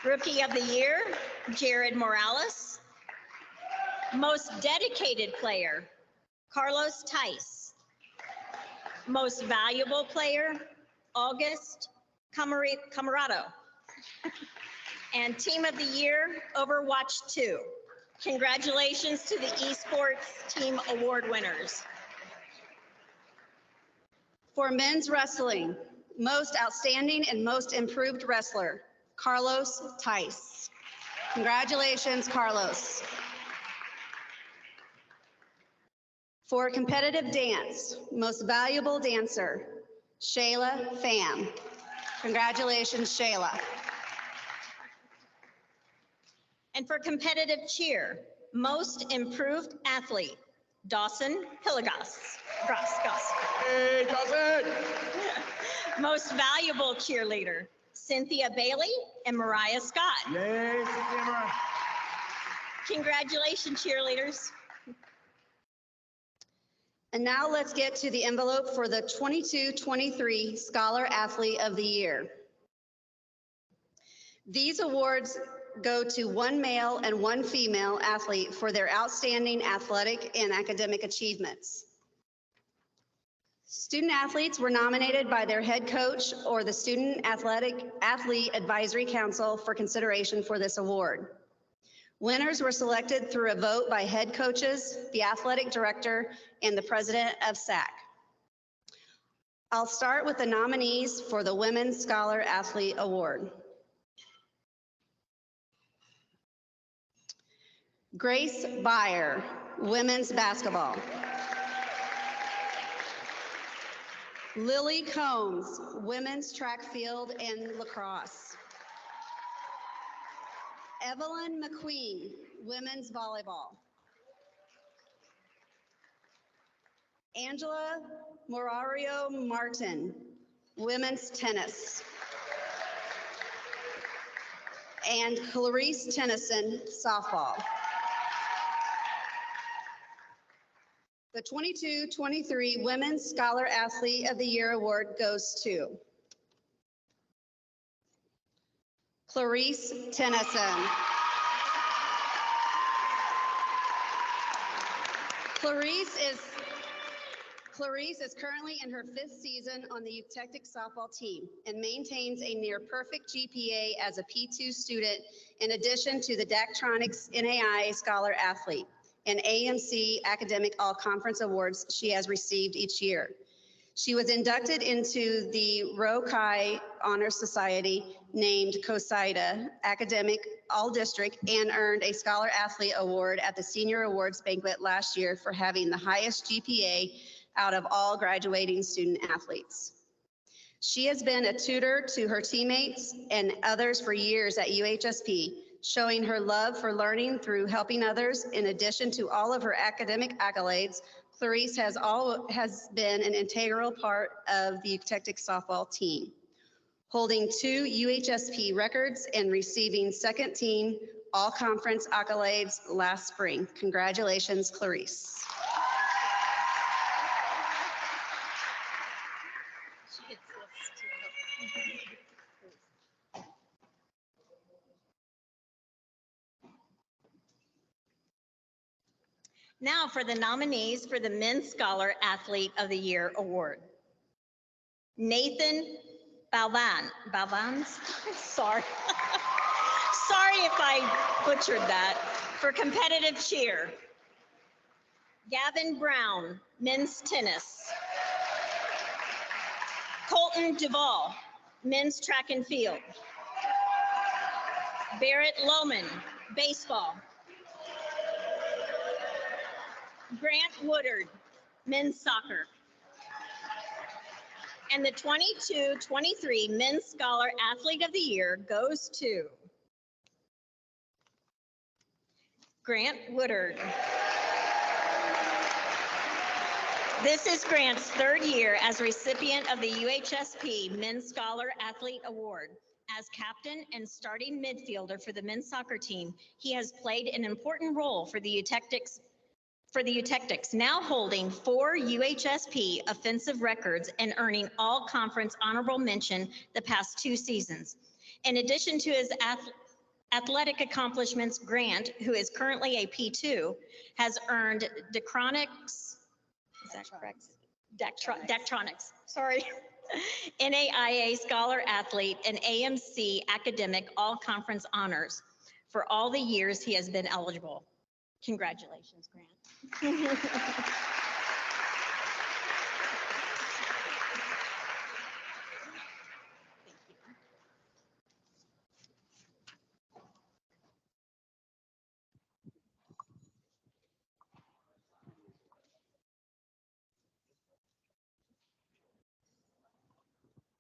Rookie of the Year, Jared Morales. Most Dedicated Player, Carlos Tice. Most Valuable Player, August Camarado. And Team of the Year, Overwatch 2. Congratulations to the Esports Team Award winners. For men's wrestling, Most Outstanding and Most Improved Wrestler, Carlos Tice. Congratulations, Carlos. For competitive dance, Most Valuable Dancer, Shayla Pham. Congratulations, Shayla. And for competitive cheer, Most Improved Athlete, Dawson Hillegas. Hey, Dawson! Most Valuable Cheerleader, Cynthia Bailey and Mariah Scott. Yay, Cynthia Mariah. Congratulations, cheerleaders. And now let's get to the envelope for the 22-23 Scholar Athlete of the Year. These awards go to one male and one female athlete for their outstanding athletic and academic achievements. Student athletes were nominated by their head coach or the Student Athlete Advisory Council for consideration for this award. Winners were selected through a vote by head coaches, the athletic director, and the president of SAC. I'll start with the nominees for the Women's Scholar Athlete Award. Grace Beyer, women's basketball. Lily Combs, women's track field and lacrosse. Evelyn McQueen, women's volleyball. Angela Morario Martin, women's tennis. And Clarice Tennyson, softball. The 22-23 Women's Scholar Athlete of the Year Award goes to Clarice Tennyson. Clarice is currently in her 5th season on the Eutectic softball team and maintains a near perfect GPA as a P2 student in addition to the Daktronics NAI Scholar Athlete and AMC Academic All-Conference Awards she has received each year. She was inducted into the Rho Chi Honor Society named COSIDA Academic All-District and earned a Scholar Athlete Award at the Senior Awards Banquet last year for having the highest GPA out of all graduating student athletes. She has been a tutor to her teammates and others for years at UHSP, showing her love for learning through helping others. In addition to all of her academic accolades, Clarice has been an integral part of the Eutectic softball team, holding 2 UHSP records and receiving second team all-conference accolades last spring. Congratulations, Clarice. Now for the nominees for the Men's Scholar Athlete of the Year Award. Nathan Balvans, sorry. Sorry if I butchered that, for competitive cheer. Gavin Brown, men's tennis. Colton Duvall, men's track and field. Barrett Lohman, baseball. Grant Woodard, men's soccer. And the 22-23 Men's Scholar Athlete of the Year goes to Grant Woodard. This is Grant's 3rd year as recipient of the UHSP Men's Scholar Athlete Award. As captain and starting midfielder for the men's soccer team, he has played an important role for the Eutectics, now holding 4 UHSP offensive records and earning all conference honorable mention the past 2 seasons. In addition to his athletic accomplishments, Grant, who is currently a P2, has earned Dactronics, is that correct? Dactronics, sorry. NAIA Scholar Athlete and AMC Academic All-Conference honors for all the years he has been eligible. Congratulations, Grant.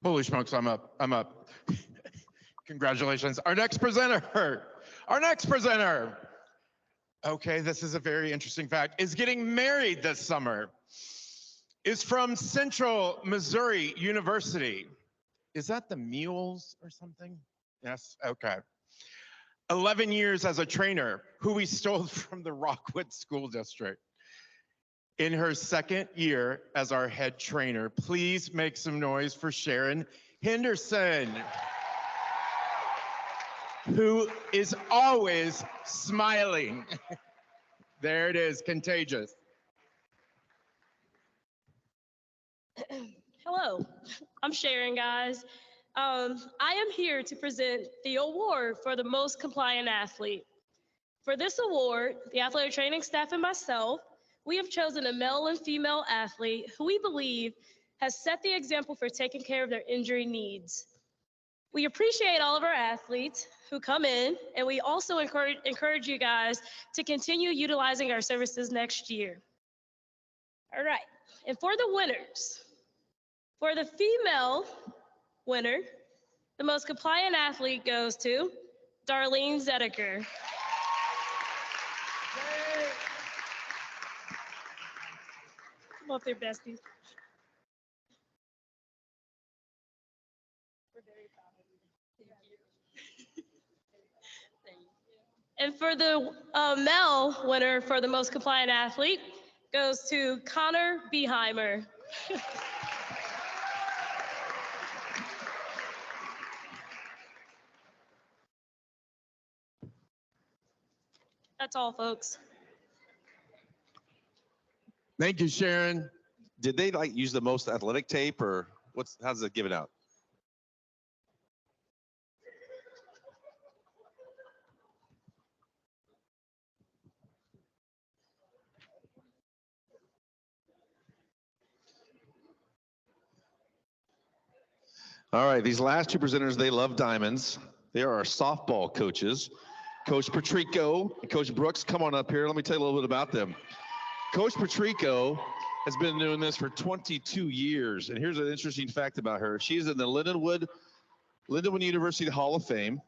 Holy smokes, I'm up. Congratulations. Our next presenter. Okay, this is a very interesting fact, is getting married this summer, is from Central Missouri University. Is that the Mules or something? Yes, okay. 11 years as a trainer, who we stole from the Rockwood School District. In her 2nd year as our head trainer, please make some noise for Sharon Henderson, who is always smiling. There it is, contagious. Hello, I'm Sharon, guys. I am here to present the award for the most compliant athlete. For this award, the athletic training staff and myself, we have chosen a male and female athlete who we believe has set the example for taking care of their injury needs. We appreciate all of our athletes who come in, and we also encourage you guys to continue utilizing our services next year. All right, and for the winners, for the female winner, the most compliant athlete goes to Darlene Zedeker. Come up there, besties. We're very proud of you. Thank you. And for the male winner for the most compliant athlete goes to Connor Beheimer. That's all, folks. Thank you, Sharon. Did they like use the most athletic tape, or how's it given out? All right, these last 2 presenters, they love diamonds. They are our softball coaches. Coach Patrico and Coach Brooks, come on up here. Let me tell you a little bit about them. Coach Patrico has been doing this for 22 years. And here's an interesting fact about her. She's in the Lindenwood University Hall of Fame,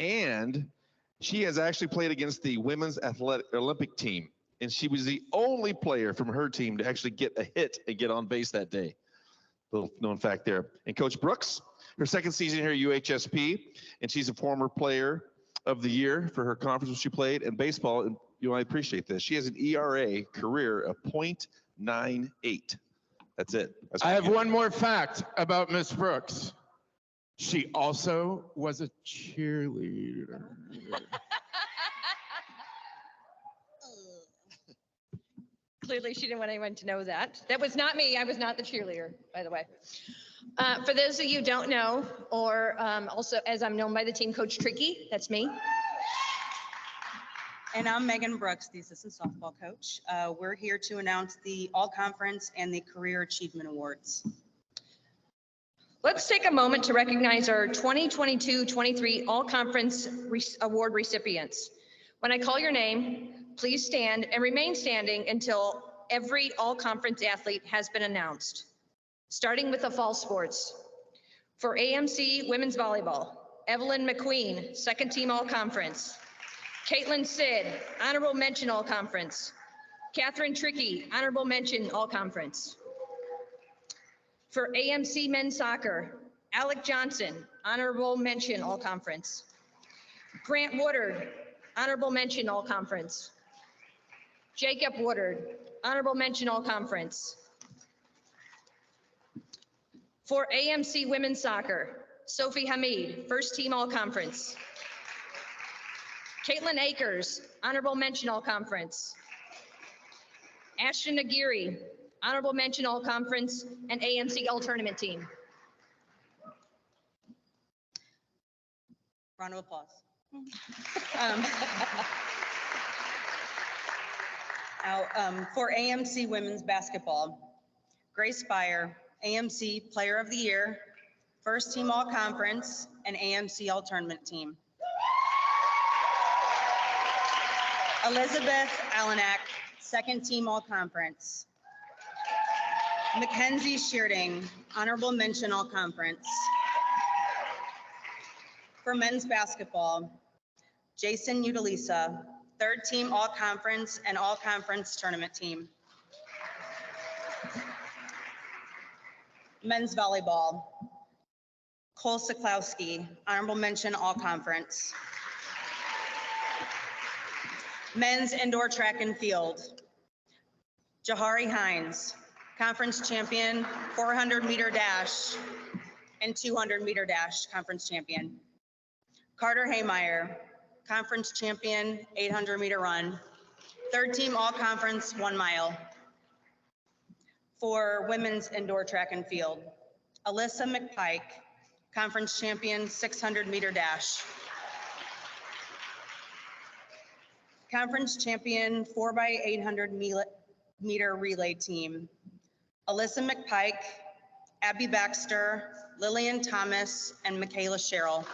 and she has actually played against the women's athletic Olympic team. And she was the only player from her team to actually get a hit and get on base that day. Little known fact there. And Coach Brooks, her second season here at UHSP, and she's a former player of the year for her conference when she played. And baseball, and you might appreciate this, she has an ERA career of .98. That's it. I have one more fact about Miss Brooks. She also was a cheerleader. Clearly, she didn't want anyone to know that. That was not me. I was not the cheerleader, by the way. For those of you who don't know, or also as I'm known by the team, Coach Tricky, that's me. And I'm Megan Brooks, the assistant softball coach. We're here to announce the All-Conference and the Career Achievement Awards. Let's take a moment to recognize our 2022-23 All-Conference Award recipients. When I call your name, please stand and remain standing until every all-conference athlete has been announced. Starting with the fall sports. For AMC Women's Volleyball, Evelyn McQueen, second team all-conference. Caitlin Sid, honorable mention all-conference. Catherine Tricky, honorable mention all-conference. For AMC Men's Soccer, Alec Johnson, honorable mention all-conference. Grant Woodard, honorable mention all-conference. Jacob Woodard, honorable mention all-conference. For AMC Women's Soccer, Sophie Hamid, first team all-conference. Caitlin Akers, honorable mention all-conference. Ashton Aguirre, honorable mention all-conference and AMC all-tournament team. Round of applause. For AMC Women's Basketball, Grace Byer, AMC Player of the Year, First Team All-Conference, and AMC All-Tournament Team. Elizabeth Allenak, Second Team All-Conference. Mackenzie Shearding, Honorable Mention All-Conference. For Men's Basketball, Jason Udelisa, Third Team All-Conference and All-Conference Tournament Team. Men's Volleyball, Cole Siklowski, Honorable Mention All-Conference. Men's Indoor Track and Field, Jahari Hines, Conference Champion, 400-meter dash and 200-meter dash Conference Champion. Carter Haymeyer, Conference Champion, 800-meter run. Third Team All-Conference, 1 mile. For Women's Indoor Track and Field, Alyssa McPike, Conference Champion, 600-meter dash. Conference Champion, 4x800-meter relay team, Alyssa McPike, Abby Baxter, Lillian Thomas, and Michaela Sherrill.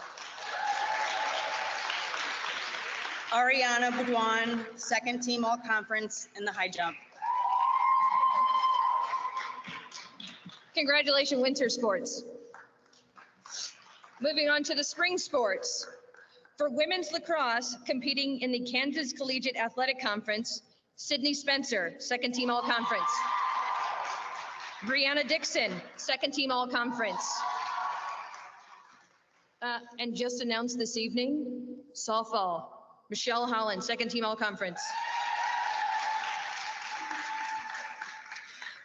Ariana Boudouin, second team all-conference in the high jump. Congratulations, winter sports. Moving on to the spring sports. For women's lacrosse, competing in the Kansas Collegiate Athletic Conference, Sydney Spencer, second team all-conference. Brianna Dixon, second team all-conference. And just announced this evening, softball, Michelle Holland, second team all-conference.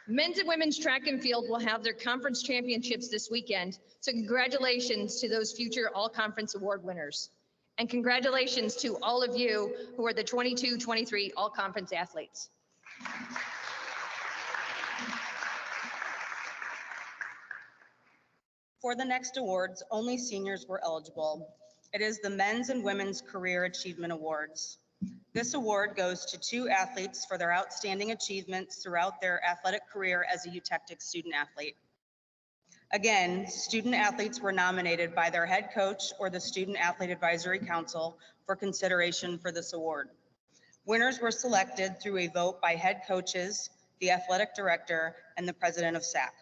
Men's and women's track and field will have their conference championships this weekend. So congratulations to those future all-conference award winners. And congratulations to all of you who are the 22-23 all-conference athletes. For the next awards, only seniors were eligible. It is the Men's and Women's Career Achievement Awards. This award goes to 2 athletes for their outstanding achievements throughout their athletic career as a Eutectic student athlete. Again, student athletes were nominated by their head coach or the Student Athlete Advisory Council for consideration for this award. Winners were selected through a vote by head coaches, the athletic director, and the president of SAC.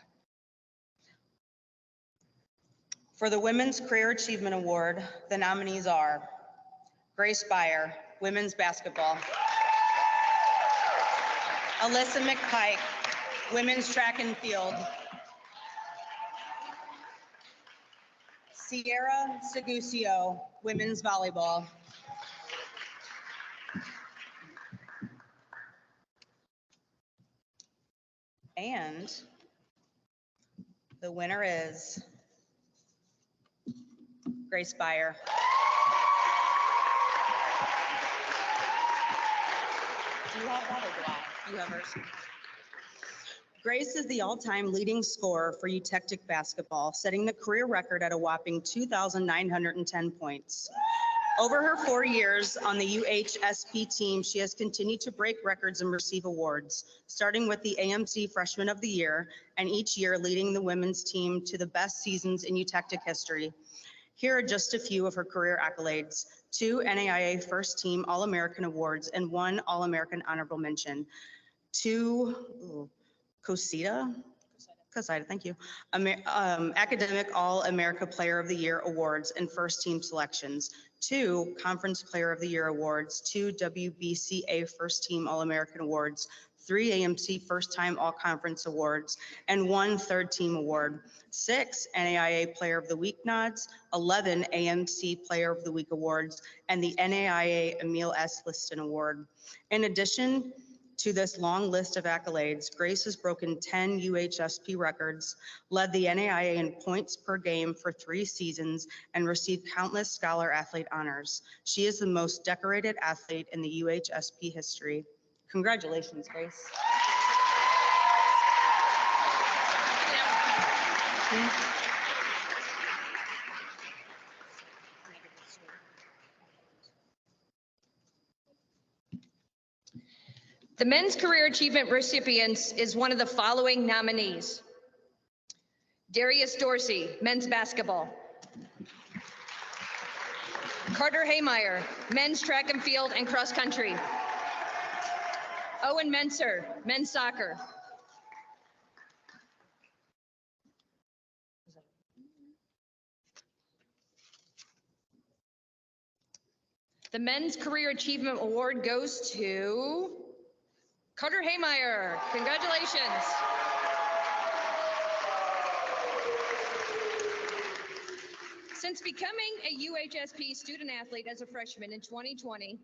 For the Women's Career Achievement Award, the nominees are Grace Beyer, women's basketball. Alyssa McPike, women's track and field. Sierra Segusio, women's volleyball. And the winner is Grace Beyer. Do you have that or do I? You have hers. Grace is the all-time leading scorer for Eutectic basketball, setting the career record at a whopping 2,910 points. Over her 4 years on the UHSP team, she has continued to break records and receive awards, starting with the AMC Freshman of the Year, and each year leading the women's team to the best seasons in Eutectic history. Here are just a few of her career accolades: 2 NAIA First Team All-American Awards and 1 All-American Honorable Mention, 2 COSIDA, thank you, Academic All-America Player of the Year Awards and First Team selections, 2 Conference Player of the Year Awards, 2 WBCA First Team All-American Awards, 3 AMC First Time All-Conference Awards, and 1 Third Team Award, 6 NAIA Player of the Week nods, 11 AMC Player of the Week awards, and the NAIA Emil S. Liston Award. In addition to this long list of accolades, Grace has broken 10 UHSP records, led the NAIA in points per game for 3 seasons, and received countless scholar athlete honors. She is the most decorated athlete in the UHSP history. Congratulations, Grace. The Men's Career Achievement recipients is one of the following nominees: Darius Dorsey, men's basketball. Carter Haymeyer, men's track and field and cross country. Owen Menser, men's soccer. The Men's Career Achievement Award goes to Carter Haymeyer. Congratulations. Since becoming a UHSP student athlete as a freshman in 2020,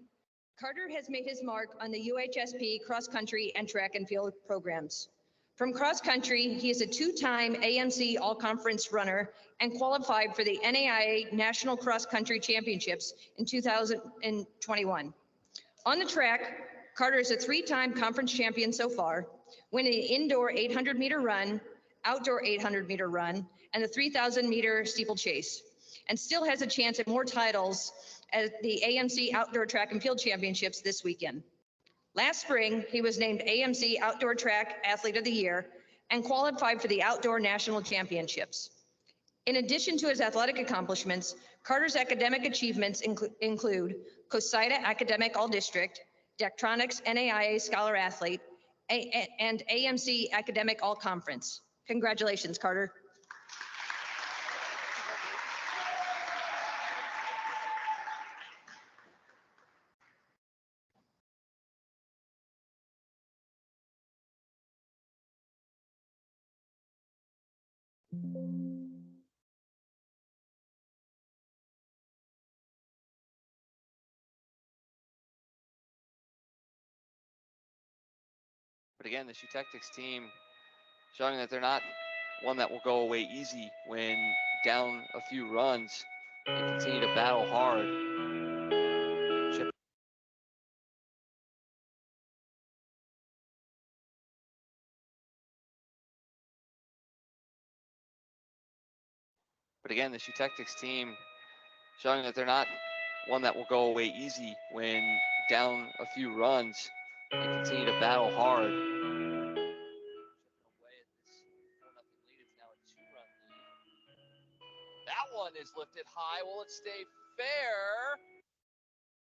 Carter has made his mark on the UHSP cross country and track and field programs. From cross country, he is a 2-time AMC All-Conference runner and qualified for the NAIA National Cross Country Championships in 2021. On the track, Carter is a 3-time conference champion so far, winning the indoor 800-meter run, outdoor 800-meter run, and the 3,000-meter steeplechase, and still has a chance at more titles at the AMC Outdoor Track and Field Championships this weekend. Last spring, he was named AMC Outdoor Track Athlete of the Year and qualified for the Outdoor National Championships. In addition to his athletic accomplishments, Carter's academic achievements include COSIDA Academic All-District, Daktronics NAIA Scholar Athlete, and AMC Academic All-Conference. Congratulations, Carter. But again, this Eutectics team showing that they're not one that will go away easy when down a few runs and continue to battle hard. But again, this Eutectics team showing that they're not one that will go away easy when down a few runs and continue to battle hard. That one is lifted high. Will it stay fair?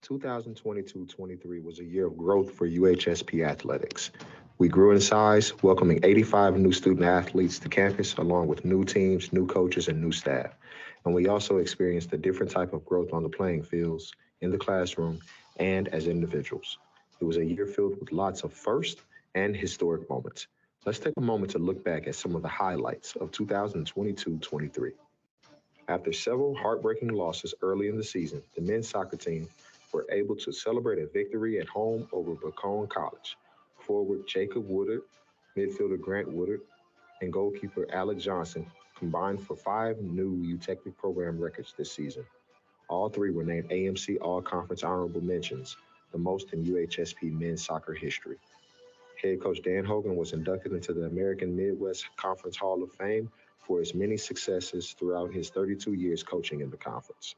2022-23 was a year of growth for UHSP athletics. We grew in size, welcoming 85 new student athletes to campus, along with new teams, new coaches, and new staff. And we also experienced a different type of growth on the playing fields, in the classroom, and as individuals. It was a year filled with lots of first and historic moments. Let's take a moment to look back at some of the highlights of 2022-23. After several heartbreaking losses early in the season, the men's soccer team were able to celebrate a victory at home over Bacone College. Forward Jacob Woodard, midfielder Grant Woodard, and goalkeeper Alec Johnson combined for 5 new Eutectic program records this season. All 3 were named AMC All-Conference Honorable Mentions, the most in UHSP men's soccer history. Head coach Dan Hogan was inducted into the American Midwest Conference Hall of Fame for his many successes throughout his 32 years coaching in the conference.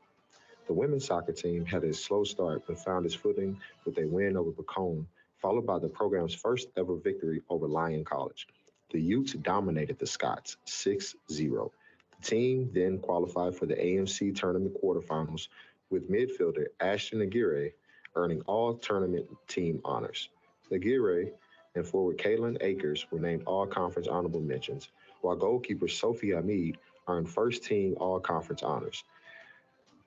The women's soccer team had a slow start but found its footing with a win over Bacone, followed by the program's first ever victory over Lyon College. The Utes dominated the Scots 6-0. The team then qualified for the AMC tournament quarterfinals with midfielder Ashton Aguirre earning all tournament team honors. Aguirre and forward Caitlin Akers were named all-conference honorable mentions, while goalkeeper Sophie Hamid earned first-team all-conference honors.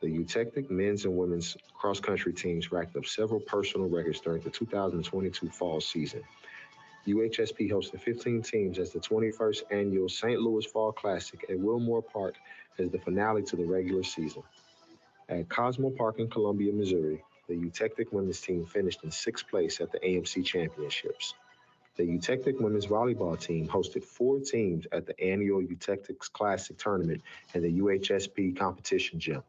The Eutectic men's and women's cross-country teams racked up several personal records during the 2022 fall season. UHSP hosted 15 teams as the 21st annual St. Louis Fall Classic at Wilmore Park as the finale to the regular season. At Cosmo Park in Columbia, Missouri, the Eutectic women's team finished in 6th place at the AMC Championships. The Eutectic women's volleyball team hosted 4 teams at the annual Eutectic Classic tournament in the UHSP competition gym,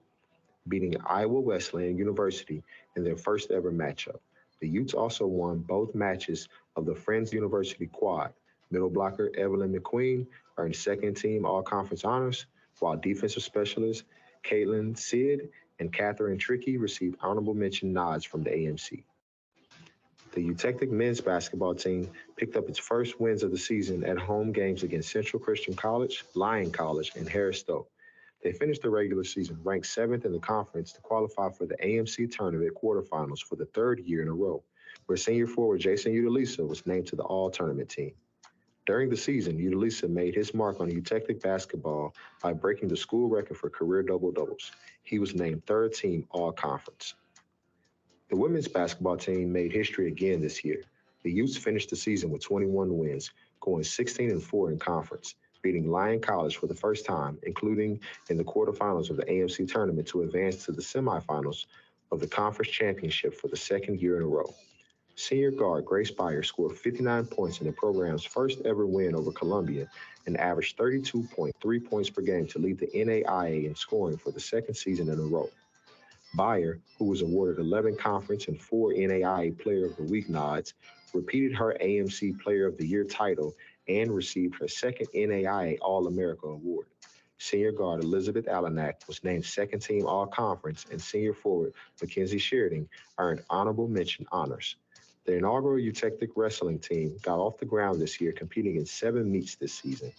beating Iowa Wesleyan University in their first ever matchup. The Utes also won both matches of the Friends University quad. Middle blocker Evelyn McQueen earned second team all-conference honors, while defensive specialists Caitlin Sid and Catherine Trickey received honorable mention nods from the AMC. The Eutectic men's basketball team picked up its first wins of the season at home games against Central Christian College, Lyon College, and Harris Stowe. They finished the regular season ranked 7th in the conference to qualify for the AMC tournament quarterfinals for the 3rd year in a row, where senior forward Jason Utalisa was named to the all-tournament team. During the season, Utalisa made his mark on Eutectic basketball by breaking the school record for career double-doubles. He was named 3rd team all-conference. The women's basketball team made history again this year. The Utes finished the season with 21 wins, going 16-4 in conference, beating Lyon College for the first time, including in the quarterfinals of the AMC tournament to advance to the semifinals of the conference championship for the 2nd year in a row. Senior guard Grace Beyer scored 59 points in the program's first ever win over Columbia and averaged 32.3 points per game to lead the NAIA in scoring for the 2nd season in a row. Beyer, who was awarded 11 conference and 4 NAIA Player of the Week nods, repeated her AMC Player of the Year title and received her 2nd NAIA All-America award. Senior guard Elizabeth Allenack was named 2nd team All-Conference, and senior forward Mackenzie Sheridan earned honorable mention honors. The inaugural Eutectic wrestling team got off the ground this year, competing in 7 meets this season.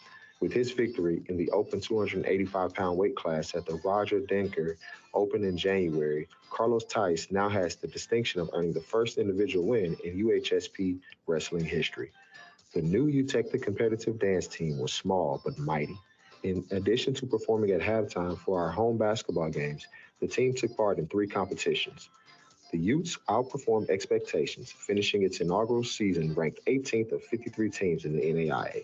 With his victory in the open 285-pound weight class at the Roger Denker Open in January, Carlos Tice now has the distinction of earning the first individual win in UHSP wrestling history. The new Eutectic competitive dance team was small but mighty. In addition to performing at halftime for our home basketball games, the team took part in 3 competitions. The Utes outperformed expectations, finishing its inaugural season ranked 18th of 53 teams in the NAIA.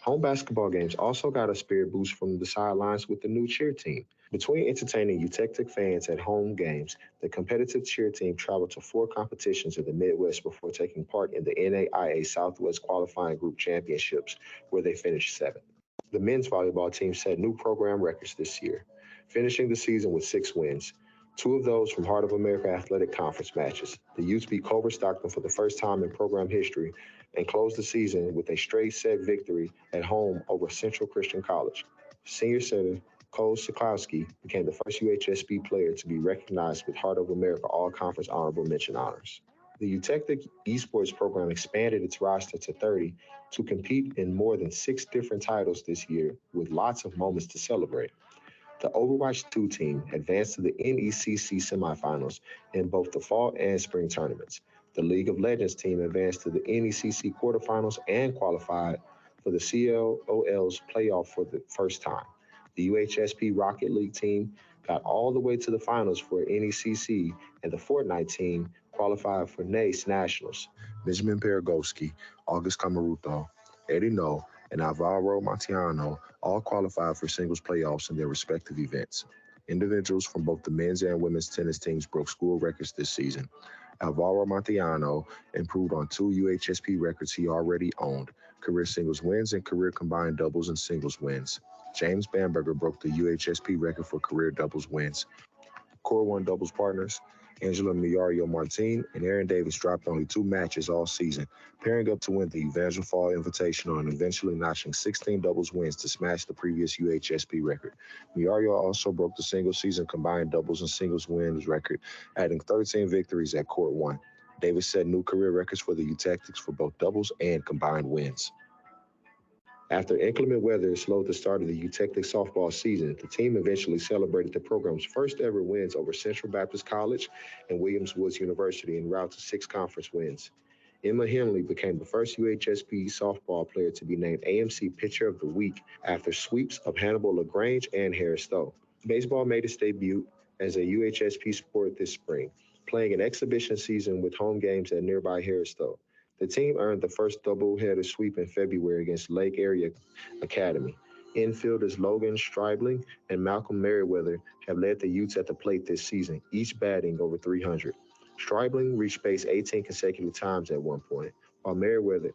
Home basketball games also got a spirit boost from the sidelines with the new cheer team. Between entertaining Eutectic fans at home games, the competitive cheer team traveled to 4 competitions in the Midwest before taking part in the NAIA Southwest Qualifying Group Championships, where they finished 7th. The men's volleyball team set new program records this year, finishing the season with 6 wins. 2 of those from Heart of America Athletic Conference matches. The Utes beat Culver Stockton for the first time in program history and closed the season with a straight set victory at home over Central Christian College. Senior setter Cole Siklowski became the first UHSP player to be recognized with Heart of America All-Conference Honorable Mention honors. The Eutectic esports program expanded its roster to 30 to compete in more than 6 different titles this year with lots of moments to celebrate. The Overwatch 2 team advanced to the NECC semifinals in both the fall and spring tournaments. The League of Legends team advanced to the NECC quarterfinals and qualified for the CLOL's playoff for the first time. The UHSP Rocket League team got all the way to the finals for NECC, and the Fortnite team qualified for NACE Nationals. Benjamin Paragovsky, August Camaruto, Eddie No, and Alvaro Montiano all qualified for singles playoffs in their respective events. Individuals from both the men's and women's tennis teams broke school records this season. Alvaro Montiano improved on 2 UHSP records he already owned, career singles wins and career combined doubles and singles wins. James Bamberger broke the UHSP record for career doubles wins. Core 1 doubles partners Angela Miario Martin and Aaron Davis dropped only 2 matches all season, pairing up to win the Evangel Fall Invitational and eventually notching 16 doubles wins to smash the previous UHSP record. Miario also broke the single season combined doubles and singles wins record, adding 13 victories at Court 1. Davis set new career records for the Eutectics for both doubles and combined wins. After inclement weather slowed the start of the Eutectic softball season, the team eventually celebrated the program's first ever wins over Central Baptist College and Williams Woods University en route to 6 conference wins. Emma Henley became the first UHSP softball player to be named AMC Pitcher of the Week after sweeps of Hannibal LaGrange and Harris Stowe. Baseball made its debut as a UHSP sport this spring, playing an exhibition season with home games at nearby Harris Stowe. The team earned the first doubleheader sweep in February against Lake Area Academy. Infielders Logan Stribling and Malcolm Merriweather have led the Utes at the plate this season, each batting over 300. Stribling reached base 18 consecutive times at one point, while Merriweather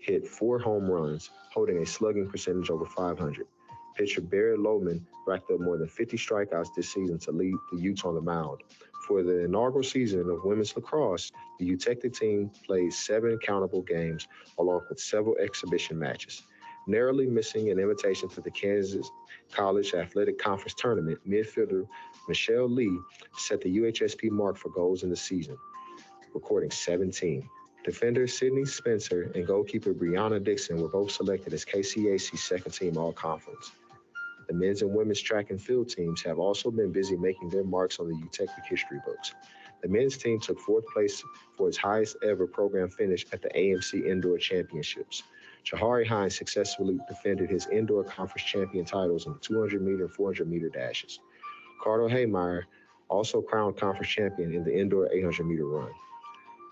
hit 4 home runs, holding a slugging percentage over 500. Pitcher Barry Lohman racked up more than 50 strikeouts this season to lead the Utes on the mound. For the inaugural season of women's lacrosse, the Eutectic team played 7 countable games along with several exhibition matches. Narrowly missing an invitation to the Kansas College Athletic Conference Tournament, midfielder Michelle Lee set the UHSP mark for goals in the season, recording 17. Defender Sydney Spencer and goalkeeper Brianna Dixon were both selected as KCAC's second team all-conference. The men's and women's track and field teams have also been busy making their marks on the Eutectic history books. The men's team took 4th place for its highest ever program finish at the AMC Indoor Championships. Shahari Hines successfully defended his indoor conference champion titles in the 200-meter and 400-meter dashes. Carter Haymeyer also crowned conference champion in the indoor 800-meter run.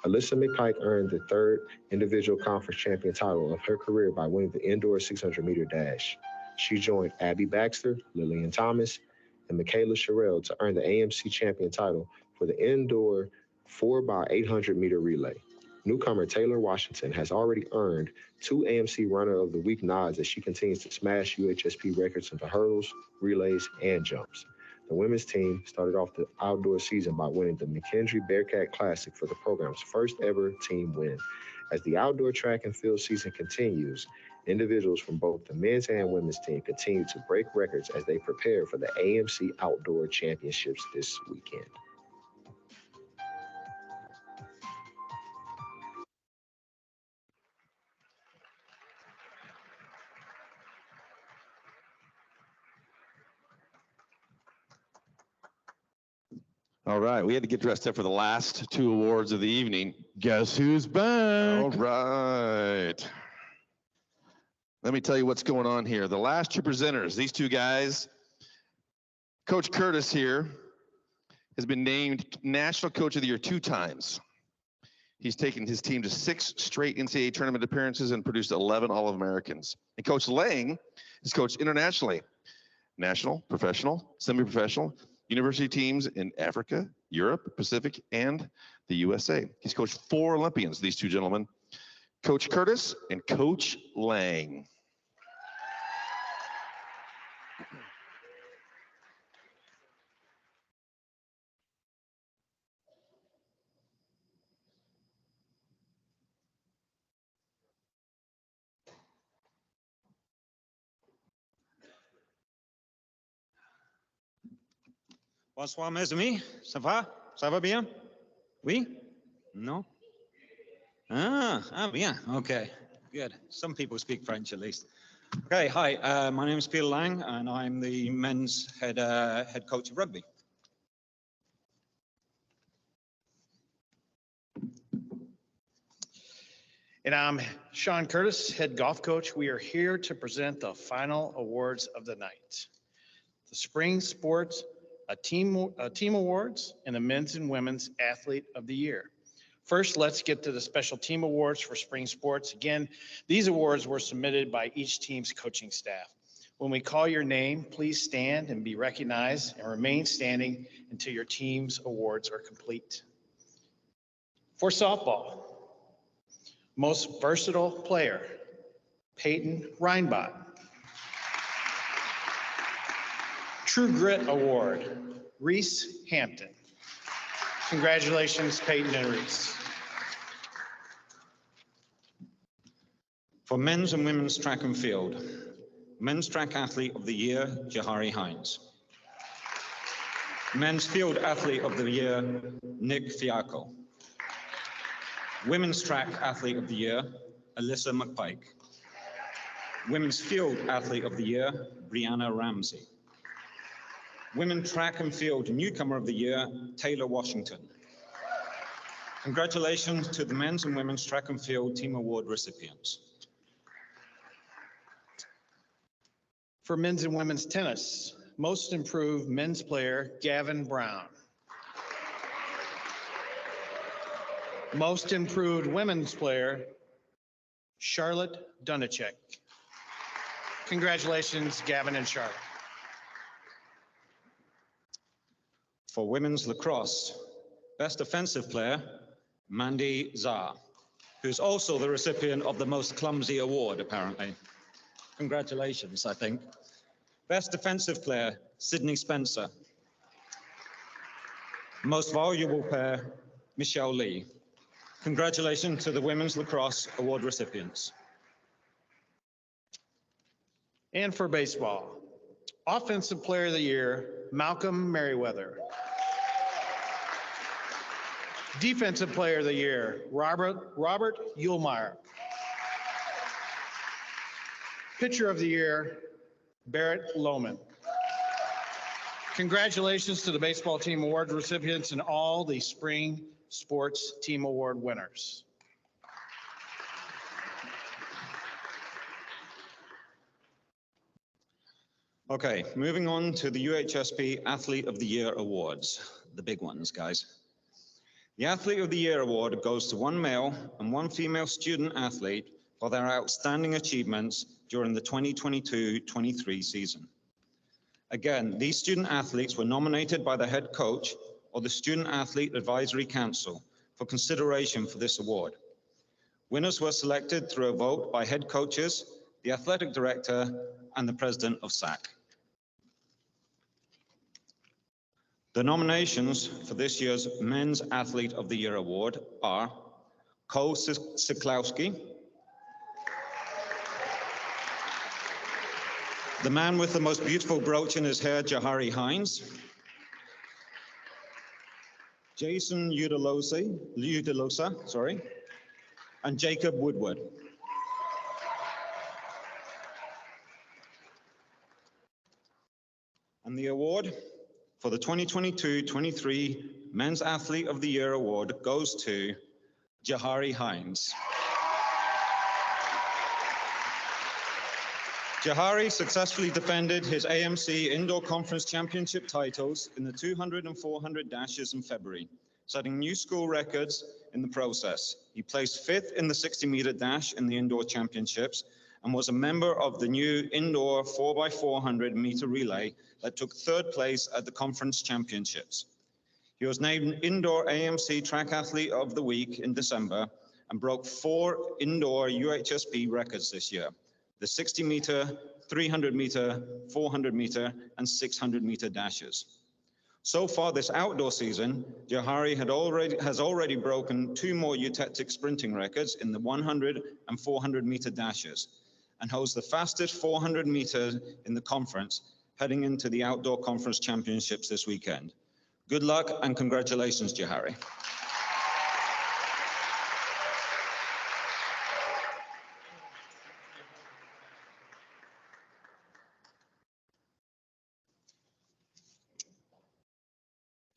Alyssa McPike earned the 3rd individual conference champion title of her career by winning the indoor 600-meter dash. She joined Abby Baxter, Lillian Thomas, and Michaela Sherrill to earn the AMC champion title for the indoor 4x800-meter relay. Newcomer Taylor Washington has already earned 2 AMC Runner of the Week nods as she continues to smash UHSP records in the hurdles, relays, and jumps. The women's team started off the outdoor season by winning the McKendree Bearcat Classic for the program's first ever team win. As the outdoor track and field season continues, individuals from both the men's and women's team continue to break records as they prepare for the AMC Outdoor Championships this weekend. All right, we had to get dressed up for the last 2 awards of the evening. Guess who's back? All right. Let me tell you what's going on here. The last 2 presenters, these 2 guys, Coach Curtis here has been named National Coach of the Year 2 times. He's taken his team to 6 straight NCAA tournament appearances and produced 11 All-Americans. And Coach Lang has coached internationally, national, professional, semi-professional, university teams in Africa, Europe, Pacific, and the USA. He's coached 4 Olympians, these 2 gentlemen, Coach Curtis and Coach Lang. Bonsoir, mes amis. Ça va? Ça va bien? Oui? Non? Ah, bien. Okay. Good. Some people speak French at least. Okay, hi. My name is Peter Lang, and I'm the men's head coach of rugby. And I'm Sean Curtis, head golf coach. We are here to present the final awards of the night. The Spring Sports team awards and the men's and women's athlete of the year. First, let's get to the special team awards for spring sports. Again, these awards were submitted by each team's coaching staff. When we call your name, please stand and be recognized and remain standing until your team's awards are complete. For softball, most versatile player, Peyton Reinbach. True Grit Award, Reese Hampton. Congratulations, Peyton and Reese. For men's and women's track and field, men's track athlete of the year, Jahari Hines. Men's field athlete of the year, Nick Fiacco. Women's track athlete of the year, Alyssa McPike. Women's field athlete of the year, Brianna Ramsey. Women track and field newcomer of the year, Taylor Washington. Congratulations to the men's and women's track and field team award recipients. For men's and women's tennis, most improved men's player, Gavin Brown. Most improved women's player, Charlotte Dunacek. Congratulations, Gavin and Charlotte. For women's lacrosse, best offensive player, Mandy Zah, who's also the recipient of the most clumsy award, apparently. Congratulations, I think. Best defensive player, Sydney Spencer. Most valuable player, Michelle Lee. Congratulations to the women's lacrosse award recipients. And for baseball, offensive player of the year, Malcolm Merriweather. Defensive player of the year, Robert Uhlmeyer. Pitcher of the year, Barrett Lohman. Congratulations to the baseball team award recipients and all the spring sports team award winners. Okay, moving on to the UHSP Athlete of the Year Awards, the big ones, guys. The Athlete of the Year Award goes to one male and one female student athlete for their outstanding achievements during the 2022-23 season. Again, these student athletes were nominated by the head coach or the Student Athlete Advisory Council for consideration for this award. Winners were selected through a vote by head coaches, the athletic director, and the president of SAC. The nominations for this year's Men's Athlete of the Year Award are Cole Siklowski, the man with the most beautiful brooch in his hair, Jahari Hines, Jason Udelosa, and Jacob Woodward. And the award for the 2022-23 Men's Athlete of the Year Award goes to Jahari Hines. Jahari successfully defended his AMC Indoor Conference Championship titles in the 200 and 400 dashes in February, setting new school records in the process. He placed 5th in the 60-meter dash in the Indoor Championships and was a member of the new Indoor 4x400 meter relay that took 3rd place at the Conference Championships. He was named Indoor AMC Track Athlete of the Week in December and broke 4 indoor UHSP records this year: the 60-meter, 300-meter, 400-meter, and 600-meter dashes. So far this outdoor season, Jahari has already broken 2 more Eutectic sprinting records in the 100 and 400-meter dashes and holds the fastest 400 meters in the conference heading into the Outdoor Conference Championships this weekend. Good luck and congratulations, Jahari.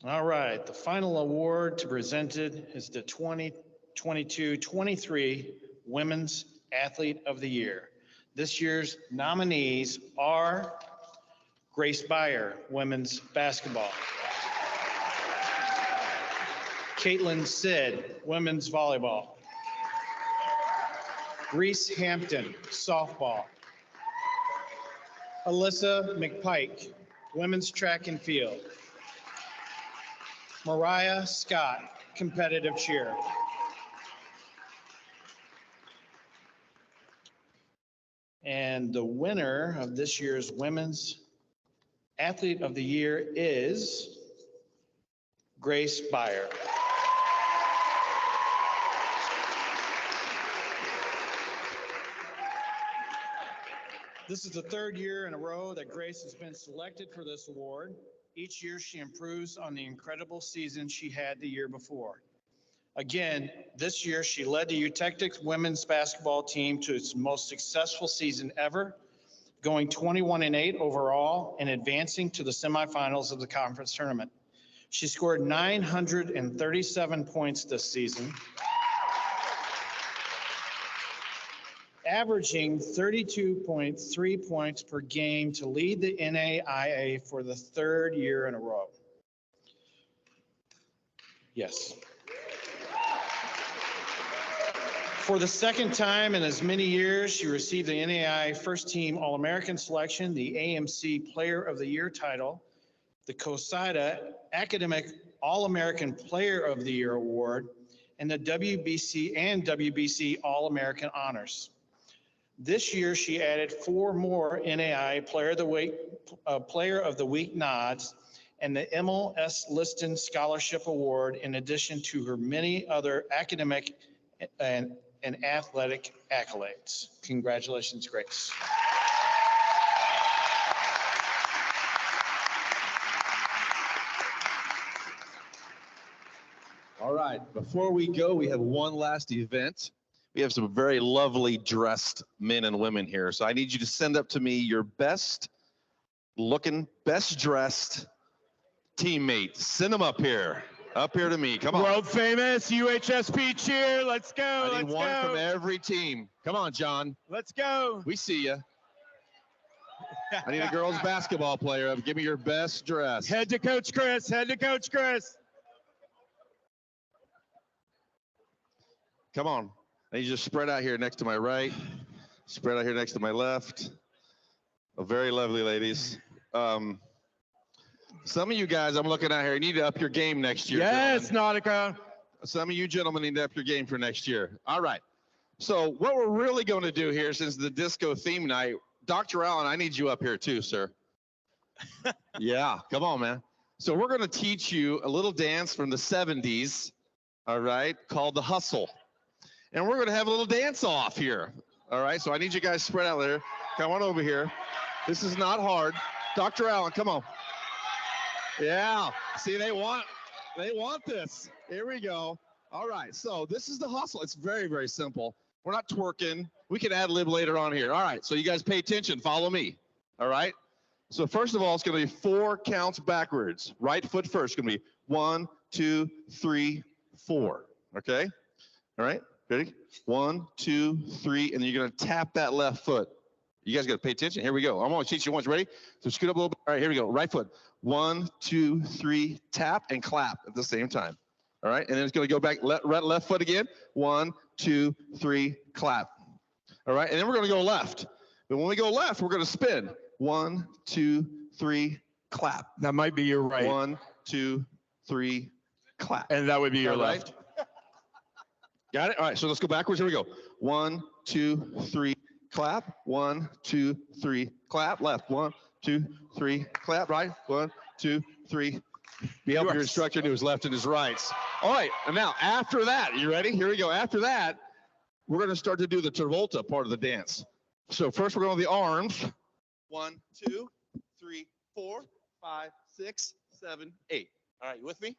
All right, the final award to presented is the 2022-23 Women's Athlete of the Year. This year's nominees are Grace Beyer, women's basketball. Caitlin Sid, women's volleyball. Reese Hampton, softball. Alyssa McPike, women's track and field. Mariah Scott, competitive cheer. And the winner of this year's Women's Athlete of the Year is Grace Beyer. This is the third year in a row that Grace has been selected for this award. Each year she improves on the incredible season she had the year before. Again, this year she led the Eutectic women's basketball team to its most successful season ever, going 21-8 overall and advancing to the semifinals of the conference tournament. She scored 937 points this season, averaging 32.3 points per game to lead the NAIA for the third year in a row. Yes. For the second time in as many years, she received the NAIA First Team All-American selection, the AMC Player of the Year title, the COSIDA Academic All-American Player of the Year award, and the WBC All-American honors. This year, she added 4 more NAIA Player of the Week nods and the Emil S. Liston Scholarship Award, in addition to her many other academic and athletic accolades. Congratulations, Grace. All right, before we go, we have one last event. We have some very lovely dressed men and women here. So I need you to send up to me your best looking, best dressed teammate. Send them up here to me. Come on. World famous UHSP cheer. Let's go. I need one from every team. Come on, John. Let's go. We see you. I need a girls basketball player. Give me your best dress. Head to Coach Chris. Head to Coach Chris. Come on. I need you to spread out here next to my right. Spread out here next to my left. Oh, very lovely ladies. Some of you guys I'm looking at here, you need to up your game next year. Yes, Nautica. Some of you gentlemen need to up your game for next year. All right. So what we're really going to do here, since the disco theme night, Dr. Allen, I need you up here too, sir. Yeah, come on, man. So we're going to teach you a little dance from the 70s, all right, called the hustle. And we're going to have a little dance off here. All right, so I need you guys spread out there. Come on over here. This is not hard. Dr. Allen, come on. Yeah, see, they want this. Here we go. All right, so this is the hustle. It's very, very simple. We're not twerking. We can ad lib later on here. All right, so you guys pay attention. Follow me. All right. So first of all, it's going to be 4 counts backwards. Right foot first. It's going to be 1, 2, 3, 4. Okay. All right. Ready? 1, 2, 3, and then you're going to tap that left foot. You guys got to pay attention. Here we go. I'm going to teach you once. Ready? So scoot up a little bit. All right, here we go. Right foot. 1, 2, 3, tap and clap at the same time. All right, and then it's going to go back left foot again. 1, 2, 3, clap. All right, and then we're going to go left. But when we go left, we're going to spin. 1, 2, 3, clap. That might be your right. 1, 2, 3, clap. And that would be your left. Got it? All right, so let's go backwards. Here we go. 1, 2, 3, clap. 1, 2, 3, clap. Left. 1, 2, 3, clap. Right. 1, 2, 3. Be helping your instructor to his left and his rights. All right, and now after that, you ready? Here we go. After that, we're going to start to do the Travolta part of the dance. So first we're going with the arms. 1, 2, 3, 4, 5, 6, 7, 8. All right, you with me?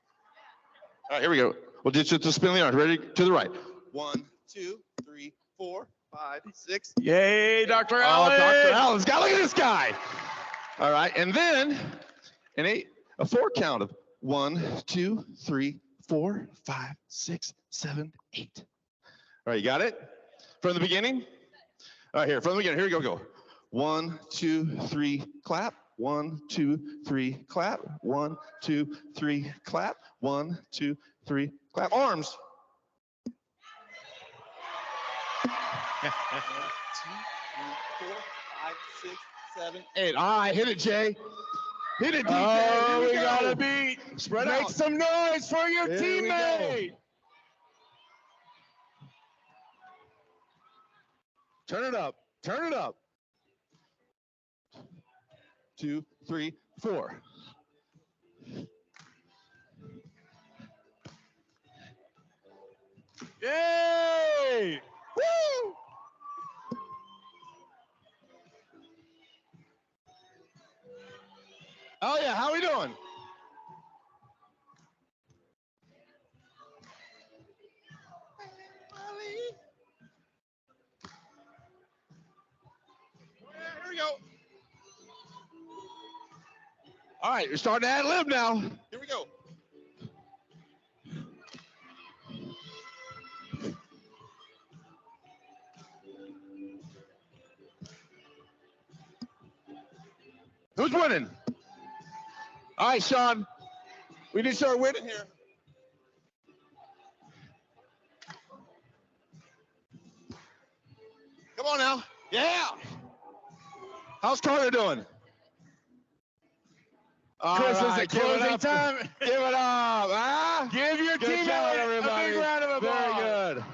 All right, here we go. We'll just spin the arms. Ready? To the right. 1, 2, 3, 4, 5, 6. Yay, Dr. Allen. Oh, Dr. Allen's got, look at this guy. All right, and then a 4 count of 1, 2, 3, 4, 5, 6, 7, 8. All right, you got it? From the beginning? All right, here, from the beginning. Here we go. 1, 2, 3, clap. 1, 2, 3, clap. 1, 2, 3, clap. 1, 2, 3, clap. Arms. 2, 3, 4, 5, 6, 7, 8. All right, hit it, Jay. Hit it, DJ. Oh, we gotta beat. Spread Make out. some noise for your Here we teammate. Turn it up. Turn it up. 2, 3, 4. Yay! Woo! Oh yeah, how we doing? Here we go. All right, you're starting to ad lib now. Here we go. Who's winning? All right, Sean. We need to start winning here. Come on now. Yeah. How's Carter doing? Chris, is right, it closing time? Give it up. Ah? Give your Good teammate job, a everybody. big round of applause. Very good.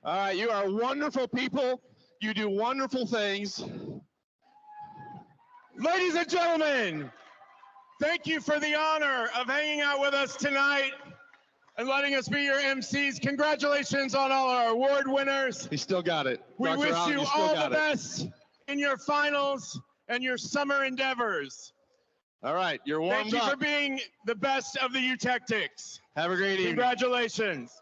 All right, you are wonderful people. You do wonderful things. Ladies and gentlemen, thank you for the honor of hanging out with us tonight and letting us be your MCs. Congratulations on all our award winners. He still got it. We Dr. wish Allen, you still all got the it. best in your finals and your summer endeavors. All right, you're warmed Thank you up. for being the best of the Eutectics. Have a great evening. Congratulations.